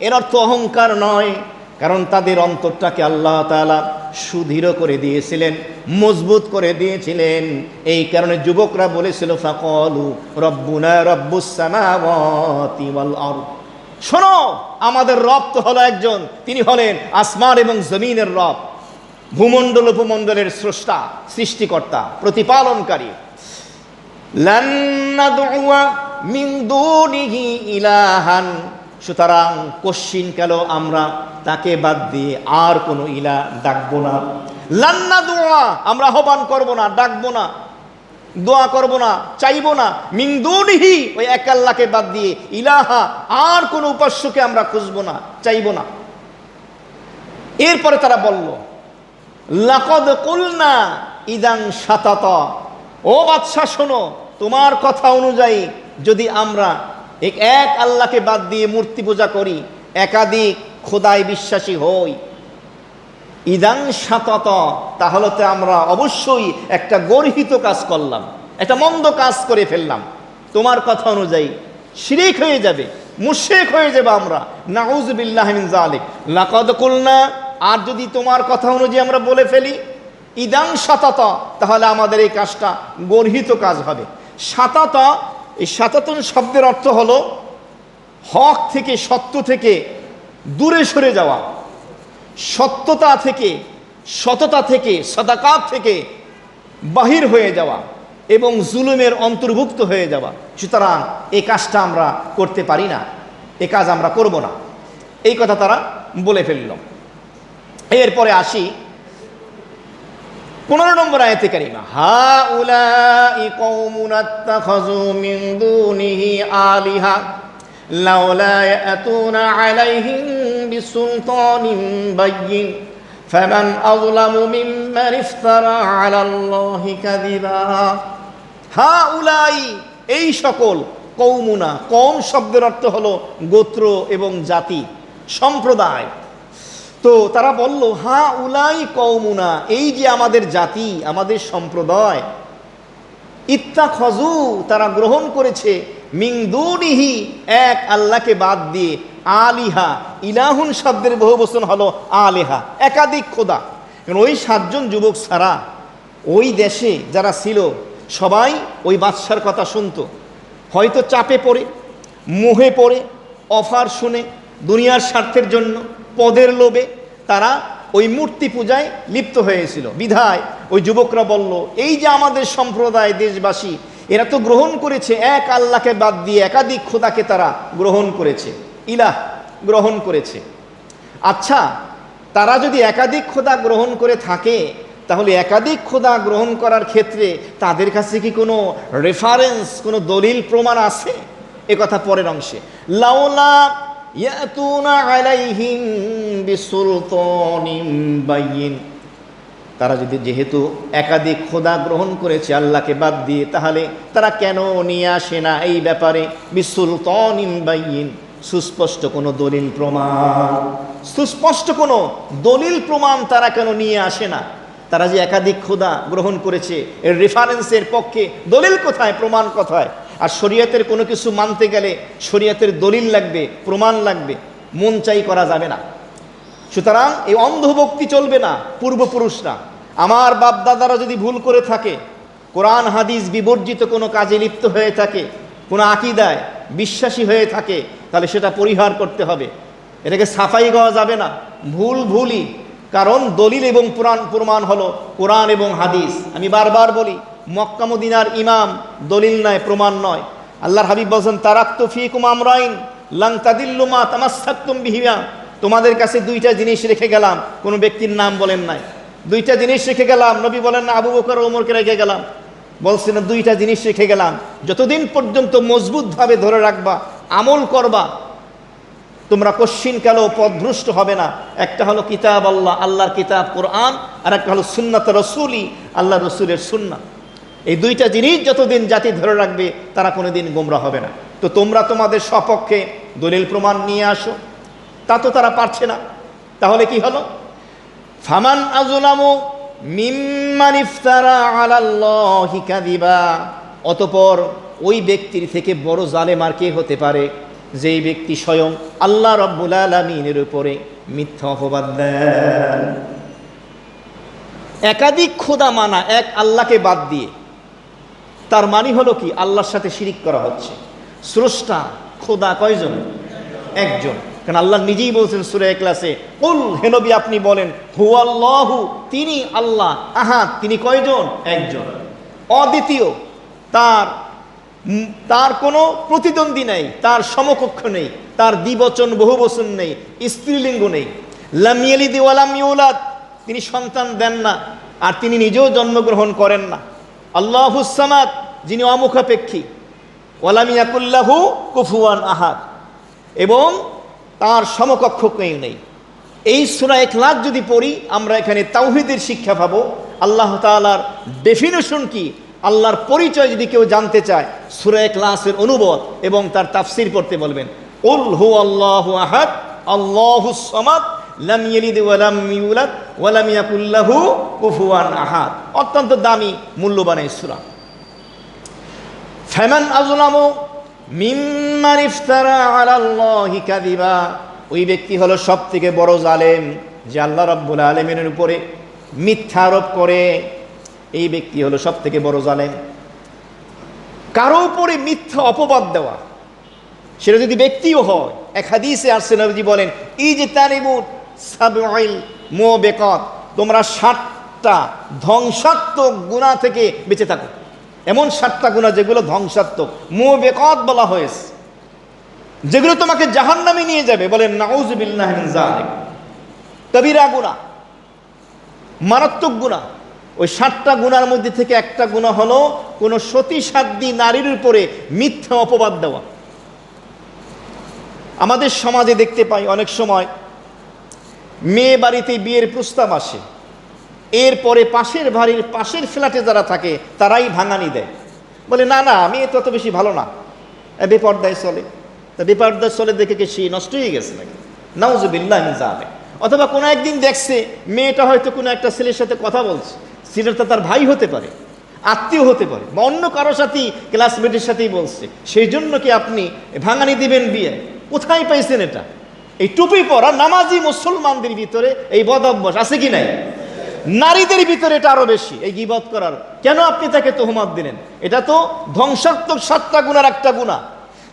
এর অর্থ অহংকার নয়, কারণ তাদের অন্তরটাকে আল্লাহ তাআলা সুদৃঢ় করে দিয়েছিলেন, মজবুত করে দিয়েছিলেন। এই কারণে যুবকরা বলেছিল ফাকালু রব্বুনা রব্বুস সামাওয়াতি ওয়াল আরদ, শোনো আমাদের রব তো হলো একজন, তিনি হলেন আসমান এবং জমিনের রব, ভূমণ্ডল উপমণ্ডলের স্রষ্টা, সৃষ্টিকর্তা, প্রতিপালনকারী। লান নাদউয়া মিন দুনিহি ইলাহান, সুতরাং কশ্চিনকাল আমরা তাকে বাদ দিয়ে আর কোনো ইলাহ ডাকবো না। লান নাদউয়া, আমরা আহ্বান করবো না, ডাকবো না, দোয়া করবো না, চাইবো না। মিন দুনিহি, ওই এক আল্লাহকে বাদ দিয়ে, ইলাহা, আর কোনো উপাস্যকে আমরা খুঁজবো না, চাইবো না। এরপরে তারা বলল লাকাদ কুলনা ইদান শাতাতা, ও বাদশাহ শোনো, তোমার কথা অনুযায়ী যদি আমরা এক আল্লাহকে বাদ দিয়ে মূর্তি পূজা করি, একাধিক খোদায় বিশ্বাসী হই, ইদান শাতাতা, তাহলে তো আমরা অবশ্যই একটা গর্হিত কাজ করলাম, একটা মন্দ কাজ করে ফেললাম। তোমার কথা অনুযায়ী শিরিক হয়ে যাবে, মুশরিক হয়ে যাবে আমরা, নাউযু বিল্লাহি মিন যালিক। লাকাদ কুলনা, আর যদি তোমার কথা অনুযায়ী আমরা বলে ফেলি ইদান শাতাতা, তাহলে আমাদের এই কাজটা গর্হিত কাজ হবে। শাতাতা, এই শাতাতুন শব্দের অর্থ হলো হক থেকে, সত্য থেকে দূরে সরে যাওয়া, সত্যতা থেকে, সততা থেকে, সাদাকাত থেকে বাহির হয়ে যাওয়া এবং জুলুমের অন্তর্ভুক্ত হয়ে যাওয়া। সুতরাং এই কাজটা আমরা করতে পারি না, এই কাজ আমরা করব না, এই কথা তারা বলে ফেলল। এরপরে আসি 15 নম্বর আয়াতে কারিমা, হাউলাই কওমুন আত্তাখাযু মিন দুনিহি আলিহা লাউলা ইয়াতুনা আলাইহিম বিসুলতানিন বাইয়িন ফামান আযলামু মিম্মান ইফতারা আলাল্লাহি কাযিবা। হাউলাই, এই সকল, কওমুনা, কওম শব্দের অর্থ হলো গোত্র এবং জাতি, সম্প্রদায়। তো তারা বলল হাউলাই কওমুনা, এই যে আমাদের জাতি, আমাদের সম্প্রদায়, ইত্তাখাযু, তারা গ্রহণ করেছে, মিন দুনিহি, এক আল্লাহকে বাদ দিয়ে, আলিহা, ইলাহুন শব্দের বহুবচন হলো আলিহা, একাধিক খোদা। ওই 7 জন যুবক ছাড়া ওই দেশে যারা ছিল সবাই ওই বাদশার কথা শুনতো। হয়তো চাপে পড়ে, মোহে পড়ে, অফার শুনে, দুনিয়ার স্বার্থের জন্য, পদের লোভে তারা ওই মূর্তি পূজায় লিপ্ত হয়েছিল। বিধায় ওই যুবকরা বলল, এই যে আমাদের সম্প্রদায়, দেশবাসী, এরা তো গ্রহণ করেছে এক আল্লাহকে বাদ দিয়ে একাধিক খোদাকে তারা গ্রহণ করেছে, ইলাহ গ্রহণ করেছে। আচ্ছা, তারা যদি একাধিক খোদা গ্রহণ করে থাকে, তাহলে একাধিক খোদা গ্রহণ করার ক্ষেত্রে তাদের কাছে কি কোনো রেফারেন্স, কোনো দলিল প্রমাণ আছে? এ কথা পরের অংশে, লাউলা ইয়াতুনা আলাইহিম বিসুলতানিন বাইয়িন, তারা যদি যেহেতু একাধিক খোদা গ্রহণ করেছে আল্লাহকে বাদ দিয়ে, তাহলে তারা কেন নিয়ে আসে না এই ব্যাপারে বিসুলতানিন বাইয়িন, সুস্পষ্ট কোনো দলিল প্রমাণ, সুস্পষ্ট কোনো দলিল প্রমাণ তারা কেন নিয়ে আসে না? তারা যে একাধিক খোদা গ্রহণ করেছে, এর রেফারেন্সের পক্ষে দলিল কোথায়, প্রমাণ কোথায়? আর শরীয়তের কোনো কিছু মানতে গেলে শরীয়তের দলিল লাগবে, প্রমাণ লাগবে, মন চাই করা যাবে না। সুতরাং এই অন্ধভক্তি চলবে না। পূর্বপুরুষরা, আমার বাপ দাদারা যদি ভুল করে থাকে, কোরআন হাদিস বিবর্জিত কোনো কাজে লিপ্ত হয়ে থাকে, কোনো আকীদায় বিশ্বাসী হয়ে থাকে, তাহলে সেটা পরিহার করতে হবে, এটাকে সাফাই গাওয়া যাবে না। ভুল ভুলই, কারণ দলিল এবং প্রমাণ হলো কোরআন এবং হাদিস। আমি বারবার বলি, মক্কা মদিনার ইমাম দলিল নয়, প্রমাণ নয়। আল্লাহর হাবিব বলেন, তারাকতু ফীকুম আমরাইন লান তাদিল্লু মা তামাসসাকতুম বিহিমা, তোমাদের কাছে 2টা জিনিস রেখে গেলাম, কোনো ব্যক্তির নাম বলেন নাই, 2টা জিনিস রেখে গেলাম। নবী বলেন না আবু বকর ওমরকে রেখে গেলাম, বলছেন না 2টা জিনিস রেখে গেলাম, যতদিন পর্যন্ত মজবুতভাবে ধরে রাখবা, আমল করবা, তোমরা কশ্চিনকালেও পথভ্রষ্ট হবে না। একটা হলো কিতাব আল্লাহ, আল্লাহর কিতাব কোরআন, আর একটা হলো সুন্নাত রাসূলি, আল্লাহ রসুলের সুন্নাহ। এই দুইটা জিনিস যতদিন জাতি ধরে রাখবে তারা কোনোদিন গোমরা হবে না। তো তোমরা তোমাদের সপক্ষে দলিল প্রমাণ নিয়ে আসো, তা তো তারা পারছে না। তাহলে কি হলো? ফামান আযলামু মিম্মান ইফতারা আলাল্লাহি কাযিবা, অতঃপর ওই ব্যক্তির থেকে বড় জালেম আর কে হতে পারে, যেই ব্যক্তি স্বয়ং আল্লাহ রাব্বুল আলামিনের উপরে মিথ্যা অপবাদ দেন। একাধিক খোদা মানা এক আল্লাহকে বাদ দিয়ে, তার মানে হলো কি? আল্লাহর সাথে শিরিক করা হচ্ছে। স্রষ্টা খোদা কয়জন? একজন। কারণ আল্লাহ নিজেই বলছেন সূরা ইখলাসে, কুল, হে নবী আপনি বলেন, হুয়াল্লাহু, তিনি আল্লাহ, আহাদ, তিনি কয়জন? একজন, অদ্বিতীয়, তার কোনো প্রতিদ্বন্দ্বী নেই, তার সমকক্ষ নেই, তার দ্বিবচন বহুবচন নেই, স্ত্রীলিঙ্গ নেই। লাম ইয়ালিদ ওয়া লাম ইউলাদ, তিনি সন্তান দেন না, আর তিনি নিজেও জন্মগ্রহণ করেন না। আল্লাহুস সামাদ, যিনি অমুখাপেক্ষী। ওয়া লাম ইয়াকুল লাহু কুফুয়ান আহাদ, এবং তার সমকক্ষ কেউ নেই। এই সূরা ইখলাস যদি পড়ি আমরা এখানে তাওহীদের শিক্ষা পাবো। আল্লাহ তাআলার ডেফিনেশন কি, আল্লাহর পরিচয় যদি কেউ জানতে চায়, সূরা ইখলাসের অনুবাদ এবং তার তাফসীর পড়তে বলবেন। কুল হুয়াল্লাহু আহাদ আল্লাহুস সামাদ লাম ইয়ালিদ ওয়া লাম ইউলাদ ওয়া লাম ইয়াকুল লাহু কুফুয়ান আহাদ। অত্যন্ত দামি মূল্যবান এই সূরা। ফামান আযলামু মিম্মান ইফতারা আলাল্লাহি কাযিবা, ওই ব্যক্তি হলো সবথেকে বড় জালেম যে আল্লাহ রাব্বুল আলামিনের উপরে মিথ্যা আরোপ করে। এই ব্যক্তি হলো সবথেকে বড় জালেম। কারো উপরে মিথ্যা অপবাদ দেওয়া, সেটা যদি ব্যক্তিও হয়। এক হাদিসে আসছে, নবীজি বলেন, ইজতানিবু সাবউল মুবিকাত, তোমরা 7টা ধ্বংসাত্মক গুনাহ থেকে বেঁচে থাকো। এমন 7টা গুনাহ যেগুলো ধ্বংসাত্মক, মুবিকাত বলা হয়েছে, যেগুলো তোমাকে জাহান্নামে নিয়ে যাবে। বলেন নাউযুবিল্লাহি মিন যালিক। কবিরা গুনাহ, মারাত্মক গুনাহ। ওই 7টা গুনার মধ্যে থেকে একটা গুনাহ হলো কোনো সতী সাধ্বী নারীর উপরে মিথ্যা অপবাদ দেওয়া। আমাদের সমাজে দেখতে পাই অনেক সময় মেয়ে বাড়িতে বিয়ের প্রস্তাব আসে, এরপরে পাশের বাড়ির পাশের ফ্ল্যাটে যারা থাকে তারাই ভাঙানি দেয়, বলে না না মেয়ে তত বেশি ভালো না, বেপর্দায় চলে। তা বেপর্দায় চলে দেখে কি সে নষ্ট হয়ে গেছে নাকি? নাউযুবিল্লাহি মিন যালিক। অথবা কোনো একদিন দেখছে মেয়েটা হয়তো কোনো একটা ছেলের সাথে কথা বলছে, ছেলেটা তার ভাই হতে পারে, আত্মীয় হতে পারে, বা অন্য কারো সাথেই ক্লাসমেটের সাথেই বলছে, সেই জন্য কি আপনি ভাঙানি দিবেন বিয়ে? কোথায় পাইছেন এটা? এই টুপি পরা নামাজি মুসলমানদের ভিতরে এই বদ অভ্যাস আছে কি নাই? নারীদের ভিতরে এটা আরো বেশি, এই গীবত করার। কেন আপনি তাকে তোহমত দিলেন? এটা তো ধ্বংসাত্মক 7টা গুনার একটা গুনাহ।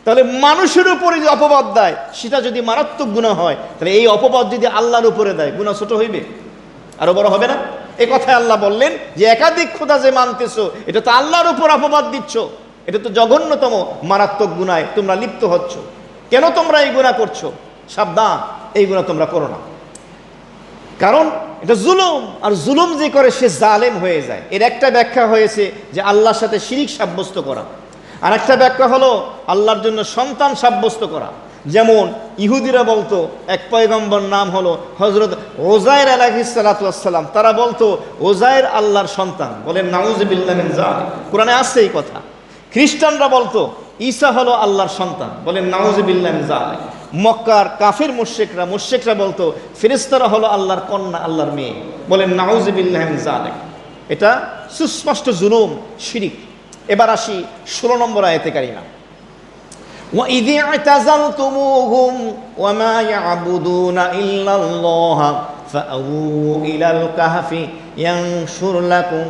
তাহলে মানুষের উপরে যে অপবাদ দেয় সেটা যদি মারাত্মক গুনাহ হয়, তাহলে এই অপবাদ যদি আল্লাহর উপরে দেয়, গুনাহ ছোট হইবে? আরো বড় হবে না? এই কথায় আল্লাহ বললেন যে একাধিক খোদা যে মানতেছো, এটা তো আল্লাহর উপর অপবাদ দিচ্ছ, এটা তো জঘন্যতম মারাত্মক গুনায় তোমরা লিপ্ত হচ্ছ। কেন তোমরা এই গুনাহ করছো? সাবধান, এই গুনাহ তোমরা করো না। কারণ এটা জুলুম, আর জুলুম যে করে সে জালেম হয়ে যায়। এর একটা ব্যাখ্যা হয়েছে যে আল্লাহর সাথে শিরিক সাব্যস্ত করা, আর একটা ব্যাখ্যা হলো আল্লাহর জন্য সন্তান সাব্যস্ত করা। যেমন ইহুদিরা বলতো এক পয়গম্বর নাম হলো হযরত ওজায়ের আলাইহিস সালাতু ওয়াস সালাম, তারা বলতো ওজায়ের আল্লাহর সন্তান। বলেন নাউযুবিল্লাহি মিন যালিক, কোরআনে আছে এই কথা। খ্রিস্টানরা বলতো ঈসা হলো আল্লাহর সন্তান। বলেন নাউযুবিল্লাহি মিন যালিক। মক্কার কাফির মুশরিকরা বলতো ফেরেশতারা হলো আল্লাহর কন্যা, আল্লাহর মেয়ে। বলেন নাউযুবিল্লাহি মিন যালিক। এটা সুস্পষ্ট জুলুম, শিরিক। এবার আসি 16 নম্বর আয়াতে কারিমা। وَإِذِ اعْتَزَلْتُمُوهُمْ وَمَا يَعْبُدُونَ إِلَّا اللَّهَ فَأَوُوا إِلَى الْكَهْفِ يَنشُرْ لَكُمْ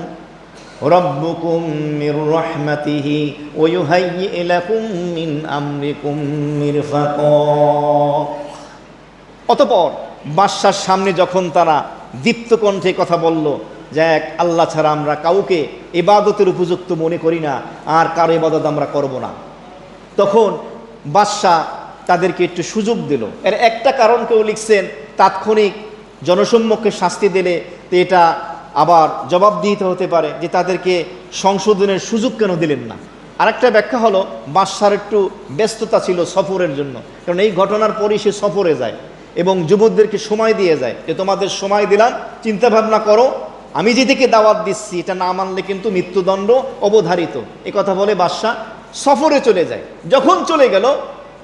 رَبُّكُمْ مِنْ رَحْمَتِهِ وَيُهَيِّئْ لَكُمْ مِنْ أَمْرِكُمْ مِرْفَقًا। অতঃপর বাদশার সামনে যখন তারা দীপ্ত কণ্ঠে কথা বলল যে এক আল্লাহ ছাড়া আমরা কাউকে ইবাদতের উপযুক্ত মনে করি না, আর কারো ইবাদত আমরা করব না, তখন বাদশাহ তাদেরকে একটু সুযোগ দিল। এর একটা কারণ কেউ লিখছেন তাৎক্ষণিক জনসম্মুখে শাস্তি দিলে তো এটা আবার জবাব দিতে হতে পারে যে তাদেরকে সংশোধনের সুযোগ কেন দিলেন না। আরেকটা ব্যাখ্যা হলো বাদশার একটু ব্যস্ততা ছিল সফরের জন্য, কারণ এই ঘটনার পরই সে সফরে যায় এবং যুবকদেরকে সময় দিয়ে যায় যে তোমাদের সময় দিলাম, চিন্তা ভাবনা করো, আমি যেদিকে দাওয়াত দিচ্ছি এটা না মানলে কিন্তু মৃত্যুদণ্ড অবধারিত। এ কথা বলে বাদশাহ সফরে চলে যায়। যখন চলে গেল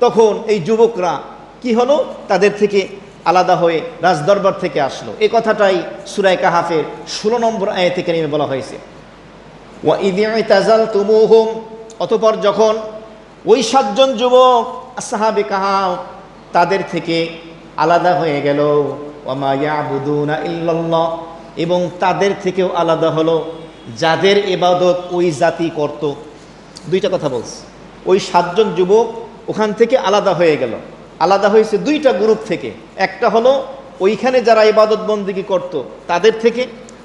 তখন এই যুবকরা কি হলো, তাদের থেকে আলাদা হয়ে রাজদরবার থেকে আসলো। এই কথাটাই সূরা কাহাফের 16 নম্বর আয়াতে কারিমে বলা হয়েছে, ওয়া ইয ইতাযালতুমুহুম, অতঃপর যখন ওই 7 জন যুবক আসহাবে কাহাফ তাদের থেকে আলাদা হয়ে গেল, ওয়া মা ইয়াবুদুনা ইল্লাল্লাহ, এবং তাদের থেকেও আলাদা হলো যাদের ইবাদত ওই জাতি করত। দুইটা কথা বলছে, ওই 7 জন যুবক ওখান থেকে আলাদা হয়ে গেল। আলাদা হয়েছে দুইটা গ্রুপ থেকে, একটা হলো ওইখানে যারা ইবাদত বন্দেগী করত তাদের থেকে,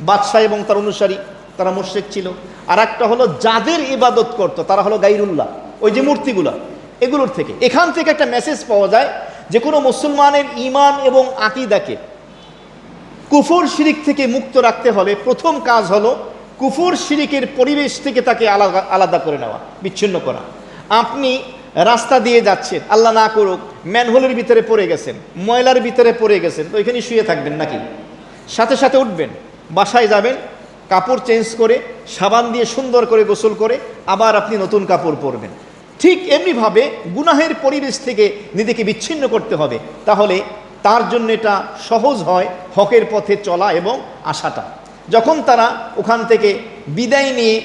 বাদশাহ এবং তার অনুসারী, তারা মুশরিক ছিল। আর একটা হলো যাদের ইবাদত করত তারা হলো গায়রুল্লাহ, ওই যে মূর্তিগুলা, এগুলোর থেকে। এখান থেকে একটা মেসেজ পাওয়া যায় যে কোনো মুসলমানের ঈমান এবং আকীদাকে কুফর শিরিক থেকে মুক্ত রাখতে হলে প্রথম কাজ হলো কুফর শিরিকের পরিবেশ থেকে তাকে আলাদা করে নেওয়া, বিচ্ছিন্ন করা। আপনি রাস্তা দিয়ে যাচ্ছেন, আল্লাহ না করুক ম্যানহোলের ভিতরে পড়ে গেছেন, ময়লার ভিতরে পড়ে গেছেন, তো ওইখানে শুয়ে থাকবেন নাকি? সাথে সাথে উঠবেন, বাসায় যাবেন, কাপড় চেঞ্জ করে সাবান দিয়ে সুন্দর করে গোসল করে আবার আপনি নতুন কাপড় পরবেন। ঠিক এমনিভাবে গুনাহের পরিবেশ থেকে নিজেকে বিচ্ছিন্ন করতে হবে, তাহলে তার জন্য এটা সহজ হয় হকের পথে চলা এবং আসাটা। যখন তারা ওখান থেকে বিদায় নিয়ে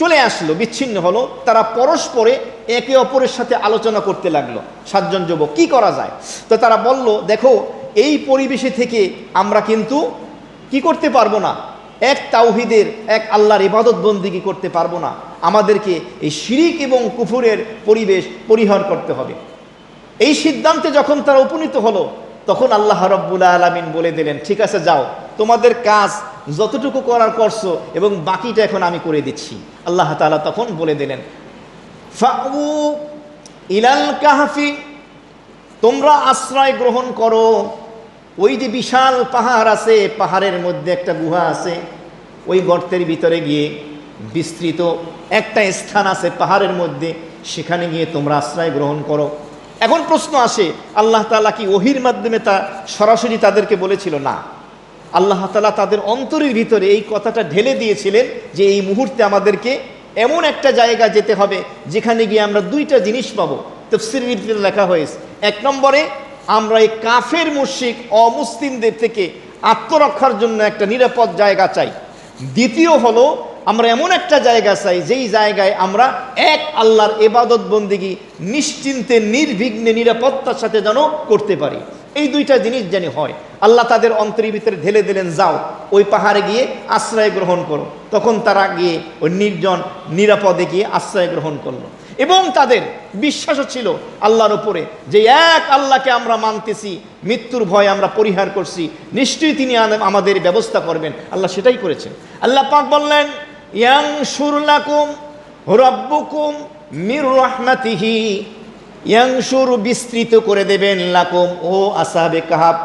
চলে আসলো, বিচ্ছিন্ন হলো, তারা পরস্পরে একে অপরের সাথে আলোচনা করতে লাগলো। 7 জন যুবক কি করা যায়? তো তারা বলল, দেখো এই পরিবেশে থেকে আমরা কিন্তু কি করতে পারবো না, এক তাওহীদের, এক আল্লাহর ইবাদত বন্দেগী করতে পারবো না, আমাদেরকে এই শিরিক এবং কুফরের পরিবেশ পরিহার করতে হবে। এই সিদ্ধান্তে যখন তারা উপনীত হলো তখন আল্লাহ রাব্বুল আলামিন বলে দিলেন, ঠিক আছে যাও, তোমাদের কাজ যতটুকু করার করছো এবং বাকিটা এখন আমি করে দিচ্ছি। আল্লাহ তাআলা তখন বলে দিলেন, ফাউ ইলাল কাহফি, তোমরা আশ্রয় গ্রহণ করো ওই যে বিশাল পাহাড় আছে, পাহাড়ের মধ্যে একটা গুহা আছে, ওই গর্তের ভিতরে গিয়ে বিস্তৃত একটা স্থান আছে পাহাড়ের মধ্যে, সেখানে গিয়ে তোমরা আশ্রয় গ্রহণ করো। এখন প্রশ্ন আসে, আল্লাহ তাআলা কি ওহির মাধ্যমে তা সরাসরি তাদেরকে বলেছিল? না, আল্লাহ তাআলা তাদের অন্তরের ভিতরে এই কথাটা ঢেলে দিয়েছিলেন যে এই মুহূর্তে আমাদেরকে এমন একটা জায়গা যেতে হবে যেখানে গিয়ে আমরা দুইটা জিনিস পাবো। তাফসীরের ভিতরে লেখা হয়েছে, 1 নম্বরে আমরা এই কাফের মুশরিক অমুসলিমদের থেকে আত্মরক্ষার জন্য একটা নিরাপদ জায়গা চাই। দ্বিতীয় হলো আমরা এমন একটা জায়গা চাই যেই জায়গায় আমরা এক আল্লাহর ইবাদত বন্দেগী নিশ্চিন্তে নির্বিঘ্নে নিরাপত্তার সাথে যেন করতে পারি। এই দুইটা জিনিস যেন হয়। আল্লাহ তাদের অন্তরের ভিতরে ঢেলে দিলেন, যাও ওই পাহাড়ে গিয়ে আশ্রয় গ্রহণ করো। তখন তারা গিয়ে ওই নির্জন নিরাপদে গিয়ে আশ্রয় গ্রহণ করলো এবং তাদের বিশ্বাসও ছিল আল্লাহর উপরে যে এক আল্লাহকে আমরা মানতেছি, মৃত্যুর ভয় আমরা পরিহার করছি, নিশ্চয়ই তিনি আমাদের ব্যবস্থা করবেন। আল্লাহ সেটাই করেছেন। আল্লাহ পাক বললেন, ইয়ানশুর লাকুম রাব্বুকুম মির রাহমাতিহি, ইয়ানশুর বিস্তৃত করে দেবেন, লাকুম ও আসহাবে কাহাফ,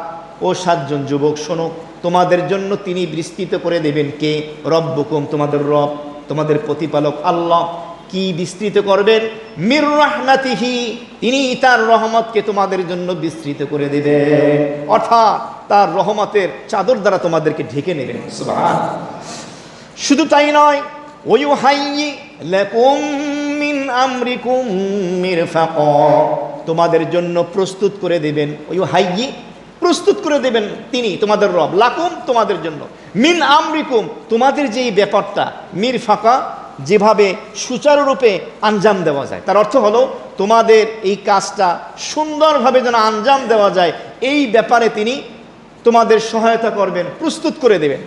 ও 7 জন যুবক শোনো, তোমাদের জন্য তিনি বিস্তৃত করে দেবেন। কে? রব্বুকুম, তোমাদের রব, তোমাদের প্রতিপালক আল্লাহ। কি বিস্তৃত করবেন? মির রাহমাতিহি, তিনি তার রহমতকে তোমাদের জন্য বিস্তৃত করে দেবেন, অর্থাৎ তার রহমতের চাদর দ্বারা তোমাদেরকে ঢেকে নেবেন। সুবহানাল্লাহ। শুধু তাই নয়, ওয়ুহাইয়্যি লাকুম মিন আমরিকুম মিরফাকা, তোমাদের জন্য প্রস্তুত করে দেবেন। ওয়ুহাইয়্যি, প্রস্তুত করে দেবেন তিনি তোমাদের রব, লাকুম, তোমাদের জন্য, মিন আমরিকুম, তোমাদের যেই ব্যাপারটা, মিরফাকা, যেভাবে সুচারুরূপে আঞ্জাম দেওয়া যায়। তার অর্থ হলো তোমাদের এই কাজটা সুন্দরভাবে যেন আঞ্জাম দেওয়া যায়, এই ব্যাপারে তিনি তোমাদের সহায়তা করবেন, প্রস্তুত করে দেবেন।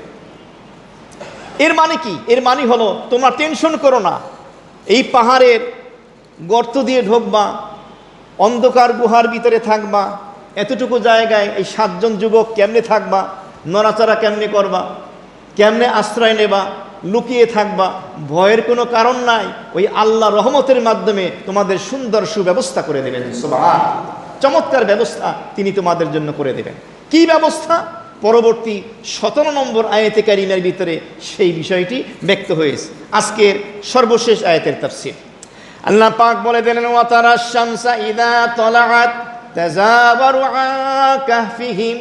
এর মানে কি? এর মানে হলো তোমরা টেনশন করো না, এই পাহাড়ের গর্ত দিয়ে ঢুকবা, অন্ধকার গুহার ভিতরে থাকবা, এতটুকু জায়গায় এই 7 জন যুবক কেমনে থাকবা, নড়াচড়া কেমনে করবা, কেমনে আশ্রয় নেবা, লুকিয়ে থাকবা, ভয়ের কোনো কারণ নাই। ওই আল্লাহ রহমতের মাধ্যমে তোমাদের সুন্দর সুব্যবস্থা করে দেবেন। সুবহানাল্লাহ, চমৎকার ব্যবস্থা তিনি তোমাদের জন্য করে দেবেন। কি ব্যবস্থা? পরবর্তী 17 নম্বর আয়াতে কারিমের ভিতরে সেই বিষয়টি ব্যক্ত হয়েছে। আজকের সর্বশেষ আয়াতের তাফসীর, আল্লাহ পাক বলে দিলেন, ওয়া তারাশ শামসা ইযা তালাআত তাযাওয়ারু আন কাহফিহিম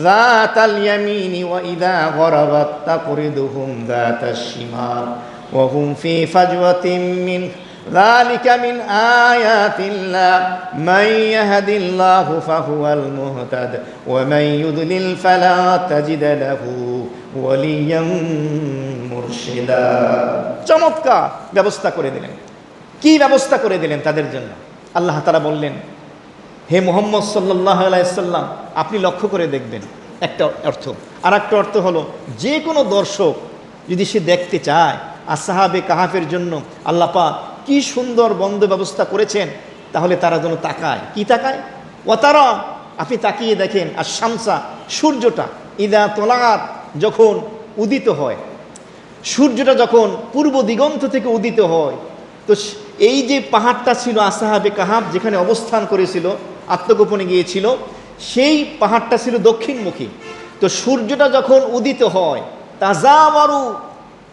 যাতাল ইয়ামিনি ওয়া ইযা গরাবাত তাকরিদুহুম যাতাশ শিমাল ওয়া হুম ফি ফাজওয়াতিন মিন যালিকা মিন আয়াতিল্লাহ মান ইয়াহদিল্লাহু ফাহুয়াল মুহতাদ ওয়া মান ইউদ্লিল ফালা তাজিদ লাহু ওয়ালিয়াম মুরশিদা। চমৎকার ব্যবস্থা করে দিলেন। কি ব্যবস্থা করে দিলেন তাদের জন্য? আল্লাহ তাআলা বললেন, হে মুহাম্মদ সাল্লাল্লাহু আলাইহি সাল্লাম, আপনি লক্ষ্য করে দেখবেন একটা অর্থ। আর একটা অর্থ হলো, যে কোনো দর্শক যদি সে দেখতে চায় আসহাবে কাহাফের জন্য আল্লাহ পাক কি সুন্দর বন্ধ ব্যবস্থা করেছেন, তাহলে তারা যেন তাকায়। কি তাকায়? ওয়াতারা, আপনি তাকিয়ে দেখেন, আর শামসা, সূর্যটা, ইদা তলাআত, যখন উদিত হয়, সূর্যটা যখন পূর্ব দিগন্ত থেকে উদিত হয়, তো এই যে পাহাড়টা ছিল আসহাবে কাহাফ যেখানে অবস্থান করেছিল, আত্মগোপনে গিয়েছিল, সেই পাহাড়টা ছিল দক্ষিণমুখী। তো সূর্যটা যখন উদিত হয়, তাযাওয়ারু,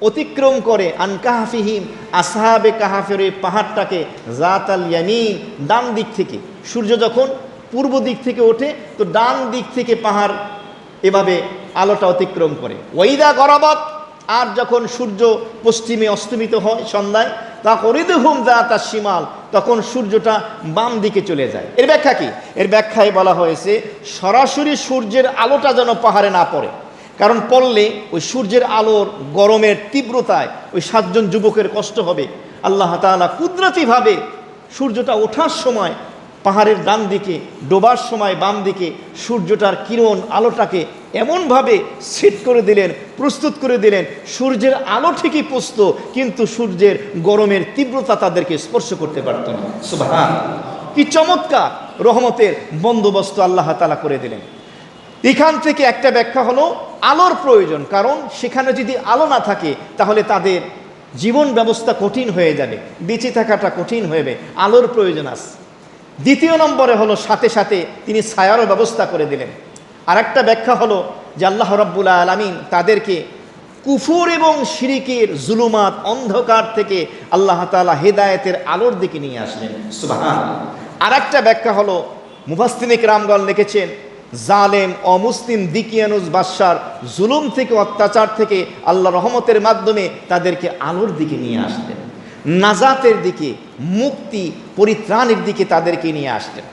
অতিক্রম করে, আন কাহফিহিম, আসহাবে কাহাফের এই পাহাড়টাকে, যাতাল ইয়ামিন, ডান দিক থেকে। সূর্য যখন পূর্ব দিক থেকে ওঠে, তো ডান দিক থেকে পাহাড় এভাবে আলোটা অতিক্রম করে। ওয়াইদা গরাবাত, আর যখন সূর্য পশ্চিমে অস্তমিত হয় সন্ধ্যায়, তাকরিদুহুম যাতাশ শিমাল, তখন সূর্যটা বাম দিকে চলে যায়। এর ব্যাখ্যা কি? এর ব্যাখ্যায় বলা হয়েছে, সরাসরি সূর্যের আলোটা যেন পাহাড়ে না পড়ে, কারণ পড়লে ওই সূর্যের আলোর গরমের তীব্রতায় ওই 7 জন যুবকের কষ্ট হবে। আল্লাহ তাআলা কুদরতিভাবে সূর্যটা ওঠার সময় পাহাড়ের ডান দিকে, ডোবার সময় বাম দিকে সূর্যটার কিরণ আলোটাকে এমনভাবে সেট করে দিলেন, প্রস্তুত করে দিলেন, সূর্যের আলো ঠিকই পৌঁছত, কিন্তু সূর্যের গরমের তীব্রতা তাদেরকে স্পর্শ করতে পারত না। সুবহানাল্লাহ, কি চমৎকার রহমতের বন্দোবস্ত আল্লাহ তাআলা করে দিলেন। এখান থেকে একটা ব্যাখ্যা হলো, আলোর প্রয়োজন, কারণ সেখানে যদি আলো না থাকে তাহলে তাদের জীবন ব্যবস্থা কঠিন হয়ে যাবে, বেঁচে থাকাটা কঠিন হয়ে যাবে, আলোর প্রয়োজন আছে। দ্বিতীয় নম্বরে হলো, সাথে সাথে তিনি ছায়ারও ব্যবস্থা করে দিলেন। আর একটা ব্যাখ্যা হলো যে আল্লাহ রাব্বুল আলামিন তাদেরকে কুফর এবং শিরিকের জুলুমাত, অন্ধকার থেকে আল্লাহ তাআলা হেদায়েতের আলোর দিকে নিয়ে আসলেন। সুবহানাল্লাহ। আর একটা ব্যাখ্যা হলো, মুফাসসিরিনে কিরামগণ লিখেছেন, জালেম অমুসলিম দিকিয়ানুস বাদশার জুলুম থেকে, অত্যাচার থেকে আল্লাহ রহমতের মাধ্যমে তাদেরকে আলোর দিকে নিয়ে আসলেন, নাজাতের দিকে, মুক্তি পরিত্রাণের দিকে তাদেরকে নিয়ে আসলেন।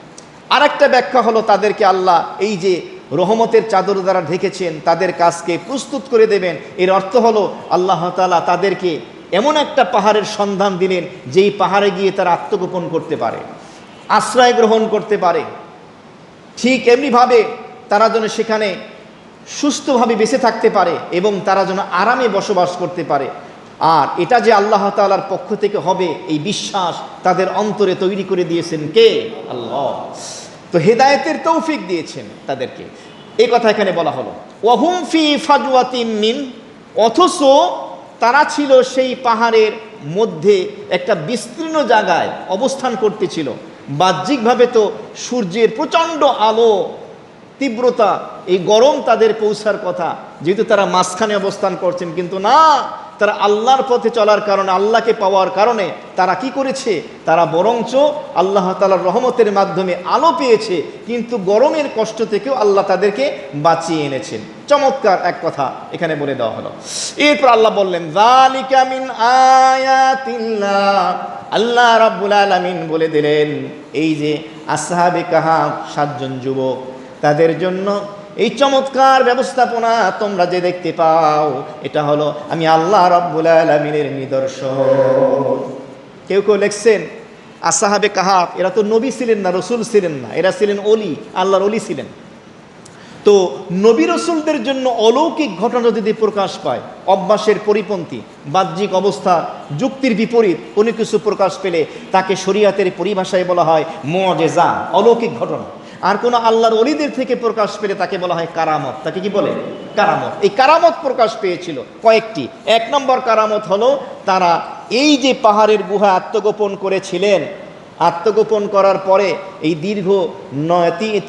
আর একটা ব্যাখ্যা হলো, তাদেরকে আল্লাহ এই যে রহমতের চাদর দ্বারা ঢেকেছেন, তাদের কাজকে প্রস্তুত করে দেবেন। এর অর্থ হলো আল্লাহ তাআলা তাদেরকে এমন একটা পাহাড়ের সন্ধান দিলেন, যেই পাহাড়ে গিয়ে তারা আত্মগোপন করতে পারে, আশ্রয় গ্রহণ করতে পারে। ঠিক এমনিভাবে তারা যেন সেখানে সুস্থভাবে বেঁচে থাকতে পারে এবং তারা যেন আরামে বসবাস করতে পারে। আর এটা যে আল্লাহ তাআলার পক্ষ থেকে হবে, এই বিশ্বাস তাদের অন্তরে তৈরি করে দিয়েছেন কে? আল্লাহ। তো হেদায়েতের তৌফিক দিয়েছেন তাদেরকে, এই কথা এখানে বলা হলো। ওয়াহুম ফি ফাজওয়াতিন মিন, অথচ তারা ছিল সেই পাহাড়ের মধ্যে একটা বিস্তীর্ণ জায়গায় অবস্থান করতেছিল। বাহ্যিকভাবে তো সূর্যের প্রচণ্ড আলো, তীব্রতা, এই গরম তাদের পৌঁছার কথা, যেহেতু তারা মাঝখানে অবস্থান করছেন, কিন্তু না, তারা আল্লাহর পথে চলার কারণে, আল্লাহকে পাওয়ার কারণে তারা কি করেছে? তারা বরঞ্চ আল্লাহ তাআলার রহমতের মাধ্যমে আলো পেয়েছে, কিন্তু গরমের কষ্ট থেকেও আল্লাহ তাদেরকে বাঁচিয়ে এনেছেন। চমৎকার এক কথা এখানে বলে দেওয়া হলো। এরপর আল্লাহ বললেন, যালিকা মিন আয়াতিল্লাহ, আল্লাহ রাব্বুল আলামিন বলে দিলেন, এই যে আসহাবে কাহাফ 7 জন যুবক, তাদের জন্য এই চমৎকার ব্যবস্থাপনা তোমরা যে দেখতে পাও, এটা হলো আমি আল্লাহ রাব্বুল আলামিনের নিদর্শন। কেউ কেউ লিখছেন, আসহাবে কাহাফ এরা তো নবী ছিলেন না, রসুল ছিলেন না, এরা ছিলেন অলি, আল্লাহর অলি ছিলেন। তো নবী রসুলদের জন্য অলৌকিক ঘটনা যদি প্রকাশ পায়, অভ্যাসের পরিপন্থী, বাহ্যিক অবস্থা, যুক্তির বিপরীত কোনো কিছু প্রকাশ পেলে তাকে শরীয়তের পরিভাষায় বলা হয় মুআজিজা, অলৌকিক ঘটনা। আর কোনো আল্লাহর ওলিদের থেকে প্রকাশ পেলে তাকে বলা হয় কারামত। তাকে কি বলে? কারামত। এই কারামত প্রকাশ পেয়েছিল কয়েকটি। 1 নম্বর কারামত হলো, তারা এই যে পাহাড়ের গুহায় আত্মগোপন করেছিলেন, আত্মগোপন করার পরে এই দীর্ঘ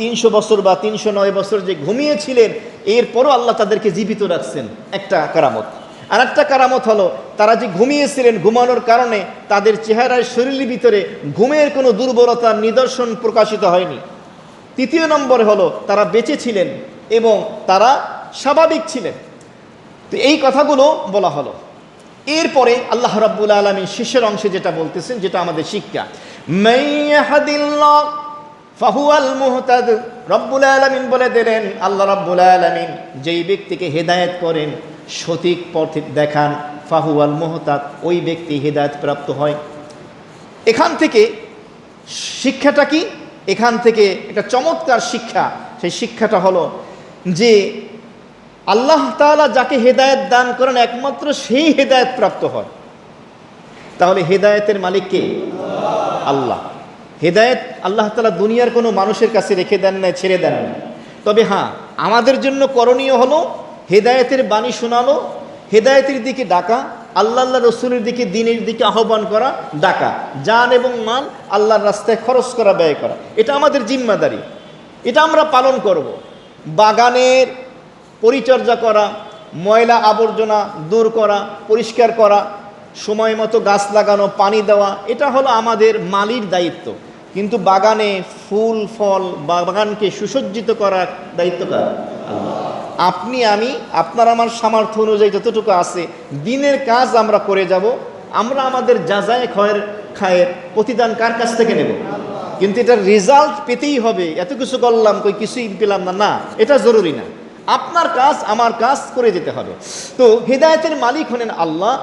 300 বছর বা 309 বছর যে ঘুমিয়েছিলেন, এরপরও আল্লাহ তাদেরকে জীবিত রাখছেন, একটা কারামত। আর একটা কারামত হলো তারা যে ঘুমিয়েছিলেন, ঘুমানোর কারণে তাদের চেহারায় শরীরের ভিতরে ঘুমের কোনো দুর্বলতার নিদর্শন প্রকাশিত হয়নি। তৃতীয় নম্বরে হলো তারা বেঁচে ছিলেন এবং তারা স্বাভাবিক ছিলেন। তো এই কথাগুলো বলা হলো। এরপরে আল্লাহ রাব্বুল আলামিন শেষের অংশে যেটা বলতেছেন, যেটা আমাদের শিক্ষা, মাইয়াহদিল্লাহ ফাহুয়াল মুহতাদ। রব্বুল আলামিন বলে দিলেন, আল্লাহ রাব্বুল আলামিন যেই ব্যক্তিকে হেদায়েত করেন, সঠিক পথে দেখান, ফাহুয়াল মুহতাদ, ওই ব্যক্তি হেদায়েত প্রাপ্ত হয়। এখান থেকে শিক্ষাটা কি? এখান থেকে একটা চমৎকার শিক্ষা। সেই শিক্ষাটা হলো যে আল্লাহ তাআলা যাকে হেদায়েত দান করেন একমাত্র সেই হেদায়েত প্রাপ্ত হয়। তাহলে হেদায়েতের মালিক কে? আল্লাহ। হেদায়েত আল্লাহ তাআলা দুনিয়ার কোনো মানুষের কাছে রেখে দেন না, ছেড়ে দেন না। তবে হ্যাঁ, আমাদের জন্য করণীয় হলো হেদায়েতের বাণী শোনানো, হেদায়েতের দিকে ডাকা, আল্লাহ রসুলের দিকে, দ্বীনের দিকে আহ্বান করা, ডাকা, জান এবং মাল আল্লাহর রাস্তায় খরচ করা, ব্যয় করা। এটা আমাদের জিম্মাদারি, এটা আমরা পালন করব। বাগানের পরিচর্যা করা, ময়লা আবর্জনা দূর করা, পরিষ্কার করা, সময় মতো গাছ লাগানো, পানি দেওয়া, এটা হলো আমাদের মালির দায়িত্ব। কিন্তু বাগানে ফুল ফল, বাগানকে সুসজ্জিত করার দায়িত্ব কার? আল্লাহ। আপনি আমি, আপনার আমার সামর্থ্য অনুযায়ী যতটুকু আছে দিনের কাজ আমরা করে যাব। আমরা আমাদের যাজায় খায়ের প্রতিদান কার কাছ থেকে নেব? কিন্তু এটার রেজাল্ট পেতেই হবে। এত কিছু করলাম, কই কিছুই পেলাম না, না, এটা জরুরি না। আপনার কাজ আমার কাজ করে যেতে হবে। তো হেদায়েতের মালিক হলেন আল্লাহ,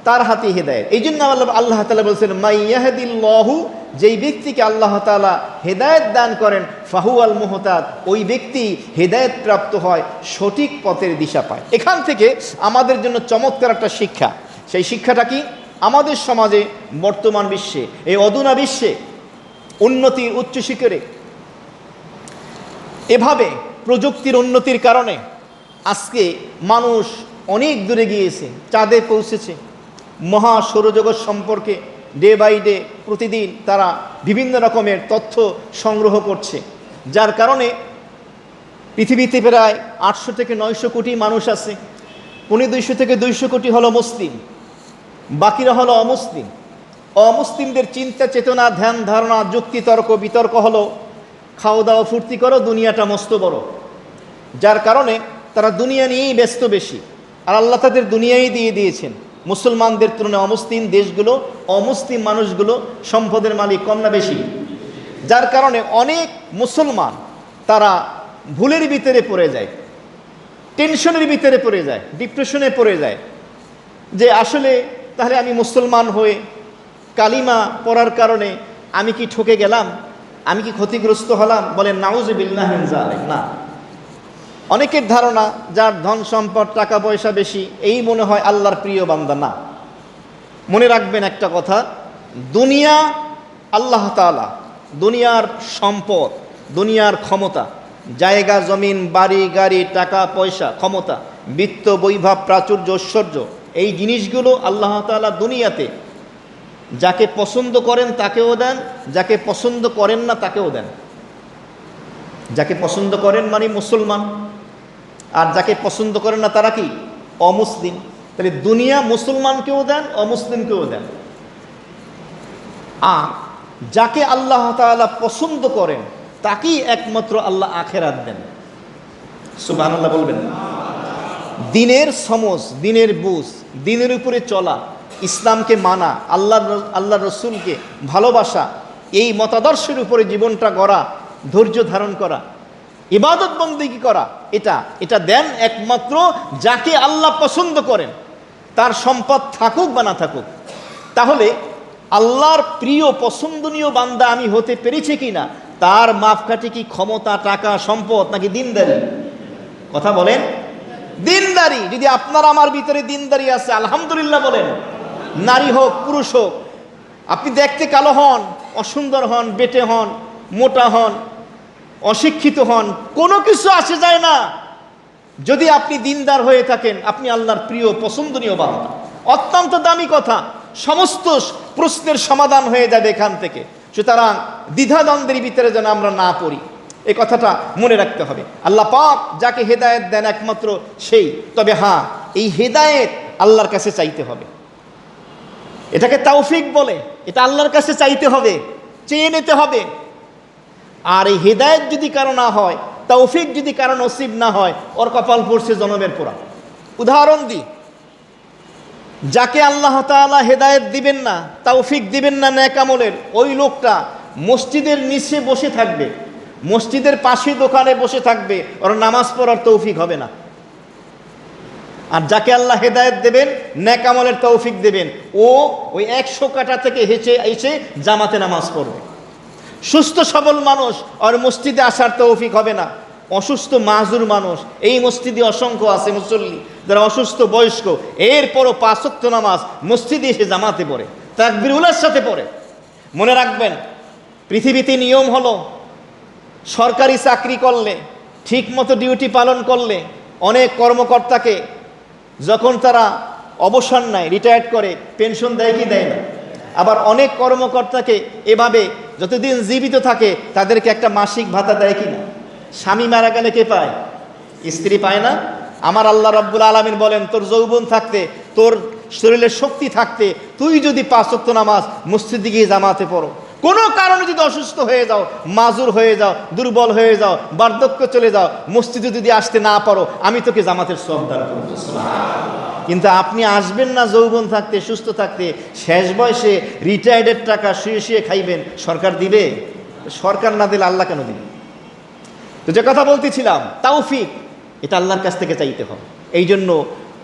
তার হাতে হেদায়েত। এই জন্য আল্লাহ তাআলা বলছেন, মাইয়াহদিল্লাহু, যেই ব্যক্তিকে আল্লাহ তাআলা হেদায়েত দান করেন, ফাহুয়াল মুহতাদ, ওই ব্যক্তি হেদায়েত প্রাপ্ত হয়, সঠিক পথের দিশা পায়। এখান থেকে আমাদের জন্য চমৎকার একটা শিক্ষা। সেই শিক্ষাটা কি? আমাদের সমাজে, বর্তমান বিশ্বে, এই অদূনা বিশ্বে, উন্নতির উচ্চ শিখরে, এভাবে প্রযুক্তির উন্নতির কারণে আজকে মানুষ অনেক দূরে গিয়েছে, চাঁদে পৌঁছেছে। মহাসৌরজগৎ সম্পর্কে ডে বাই ডে, প্রতিদিন তারা বিভিন্ন রকমের তথ্য সংগ্রহ করছে, যার কারণে পৃথিবীতে প্রায় 800 থেকে 900 কোটি মানুষ আছে। 200 থেকে 200 কোটি হলো মুসলিম, বাকিরা হলো অমুসলিম। অমুসলিমদের চিন্তা চেতনা, ধ্যান ধারণা, যুক্তি তর্ক বিতর্ক হলো খাও দাও ফুর্তি করো, দুনিয়াটা মস্ত বড়। যার কারণে তারা দুনিয়া নিয়েই ব্যস্ত বেশি। আর আল্লাহ তাদের দুনিয়াই দিয়ে দিয়েছেন। মুসলমানদের তুলনায় অমুসলিম দেশগুলো, অমুসলিম মানুষগুলো সম্পদের মালিক কম না বেশি? যার কারণে অনেক মুসলমান তারা ভুলের ভিতরে পড়ে যায়, টেনশনের ভিতরে পড়ে যায়, ডিপ্রেশনে পড়ে যায় যে আসলে তাহলে আমি মুসলমান হয়ে কালিমা পড়ার কারণে আমি কি ঠকে গেলাম, আমি কি ক্ষতিগ্রস্ত হলাম? বলেন নাউযুবিল্লাহি মিন যালিক। না, অনেকের ধারণা যার ধন সম্পদ, টাকা পয়সা বেশি, এই মনে হয় আল্লাহর প্রিয় বান্দা। না, মনে রাখবেন একটা কথা, দুনিয়া আল্লাহ তাআলা, দুনিয়ার সম্পদ, দুনিয়ার ক্ষমতা, জায়গা জমিন, বাড়ি গাড়ি, টাকা পয়সা, ক্ষমতা, বিত্ত বৈভব, প্রাচুর্য, ঐশ্বর্য, এই জিনিসগুলো আল্লাহ তাআলা দুনিয়াতে যাকে পছন্দ করেন তাকেও দেন, যাকে পছন্দ করেন না তাকেও দেন। যাকে পছন্দ করেন মানে মুসলমান, আর যাকে পছন্দ করেন না তারা কি? অমুসলিম। তাহলে দুনিয়া মুসলমানকেও দেন, অমুসলিমকেও দেন। আর যাকে আল্লাহ তাআলা পছন্দ করেন তাকেই একমাত্র আল্লাহ আখিরাত দেন। সুবহানাল্লাহ বলবেন। দিনের সমঝ, দিনের বুঝ, দিনের উপরে চলা, ইসলামকে মানা, আল্লাহ রসুলকে ভালোবাসা, এই মতাদর্শের উপরে জীবনটা গড়া, ধৈর্য ধারণ করা, ইবাদত বন্দেগী করা, এটা দেন একমাত্র যাকে আল্লাহ পছন্দ করেন, তার সম্পদ থাকুক বা না থাকুক। তাহলে আল্লাহর প্রিয় পছন্দনীয় বান্দা আমি হতে পেরেছি কিনা, তার মাপকাঠি কি ক্ষমতা, টাকা, সম্পদ নাকি দিনদারি? কথা বলেন। দিনদারি। যদি আপনার আমার ভিতরে দিনদারি আছে, আলহামদুলিল্লাহ বলেন। নারী হোক পুরুষ হোক, আপনি দেখতে কালো হন, অসুন্দর হন, বেটে হন, মোটা হন, অশিক্ষিত হন, কোনো কিছু আসে যায় না। যদি আপনি দিনদার হয়ে থাকেন, আপনি আল্লাহর প্রিয় পছন্দনীয় বান্দা। অত্যন্ত দামি কথা, সমস্ত প্রশ্নের সমাধান হয়ে যাবে এখান থেকে। সুতরাং দ্বিধাদ্বন্দ্বের ভিতরে যেন আমরা না পড়ি, এই কথাটা মনে রাখতে হবে। আল্লাহ পাক যাকে হেদায়েত দেন একমাত্র সেই। তবে হ্যাঁ, এই হেদায়েত আল্লাহর কাছে চাইতে হবে। এটাকে তৌফিক বলে, এটা আল্লাহর কাছে চাইতে হবে, চেয়ে নিতে হবে। আর এই হেদায়েত যদি কারো না হয়, তৌফিক যদি কারো নসিব না হয়, ওর কপাল পড়ছে জনমের পোড়া। উদাহরণ দিই, যাকে আল্লাহ তাআলা হেদায়েত দিবেন না, তৌফিক দিবেন না নেক আমলের, ওই লোকটা মসজিদের নিচে বসে থাকবে, মসজিদের পাশে দোকানে বসে থাকবে, ওর নামাজ পড়ার তৌফিক হবে না। আর যাকে আল্লাহ হেদায়েত দেবেন, নেক আমলের তৌফিক দেবেন, ও ওই 100 কাঠা থেকে এসে জামাতে নামাজ পড়বে। সুস্থ সবল মানুষ আর মসজিদে আসার তৌফিক হবে না। অসুস্থ মাজুর মানুষ এই মসজিদে অসংখ্য আছে, মুসল্লি যারা অসুস্থ বয়স্ক, এরপরও 5 ওয়াক্ত নামাজ মসজিদে এসে জামাতে পড়ে, তাকবীরুলের সাথে পড়ে। মনে রাখবেন, পৃথিবীতে নিয়ম হলো সরকারি চাকরি করলে, ঠিক মতো ডিউটি পালন করলে, অনেক কর্মকর্তাকে যখন তারা অবসর নেয়, রিটায়ার্ড করে, পেনশন দেয় কি দেয় না? আবার অনেক কর্মকর্তাকে এভাবে যতদিন জীবিত থাকে তাদেরকে একটা মাসিক ভাতা দেয় কি না? স্বামী মারা গেলে কে পায়? স্ত্রী পায় না? আমার আল্লাহ রাব্বুল আলামিন বলেন, তোর যৌবন থাকতে, তোর শরীরের শক্তি থাকতে তুই যদি 5 ওয়াক্ত নামাজ মসজিদে গিয়ে জামাতে পড়ো, কোনো কারণে যদি অসুস্থ হয়ে যাও, মাজুর হয়ে যাও, দুর্বল হয়ে যাও, বার্ধক্য চলে যাও, মসজিদে যদি আসতে না পারো, আমি তোকে জামাতের সওয়াব দান করব। কিন্তু আপনি আসবেন না যৌবন থাকতে, সুস্থ থাকতে, শেষ বয়সে রিটায়ার্ডের টাকা শুয়ে শুয়ে খাইবেন, সরকার দিবে? সরকার না দিলে আল্লাহ কেন দিবে? তো যে কথা বলতেছিলাম, তৌফিক এটা আল্লাহর কাছ থেকে চাইতে হবে। এই জন্য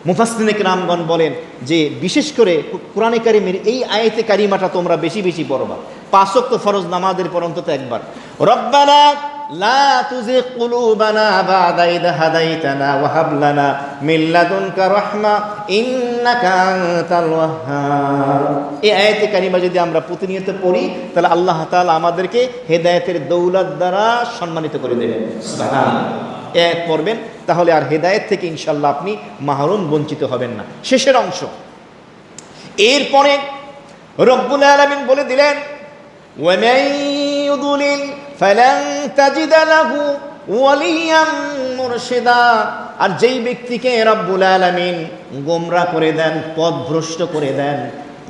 মুফাসসিরিনে কেরামগণ বলেন যে বিশেষ করে কোরআনে কারিমের এই আয়াতে কারিমাটা তোমরা বেশি বেশি পড়বা। 5 ওয়াক্ত ফরজ নামাজের পর অন্তত একবার রব্বানা লা তুযিগ কুলুবানা বা'দা ইদ হাদাইতানা ওয়া হাব লানা মিন লাদুনকা রাহমা ইন্নাকা আনতাল ওয়াহ্হাব। এই আয়াতে কারিমা যদি আমরা প্রতিনিয়ত পড়ি, তাহলে আল্লাহ তাআলা আমাদেরকে হেদায়েতের দৌলত দ্বারা সম্মানিত করে দেবেন। সুবহানাল্লাহ। এক পড়বেন, তাহলে আর হেদায়েত থেকে ইনশাল্লাহ আপনি মাহরুম, বঞ্চিত হবেন না। শেষের অংশ, এরপরে রব্বুল আলামিন বলে দিলেন, ওয়ামান ইউদ্লিল ফালান তাজিদা লাহু ওয়ালিয়াম মুরশিদা। আর যেই ব্যক্তিকে রব্বুল আলামিন গোমরা করে দেন, পথভ্রষ্ট করে দেন,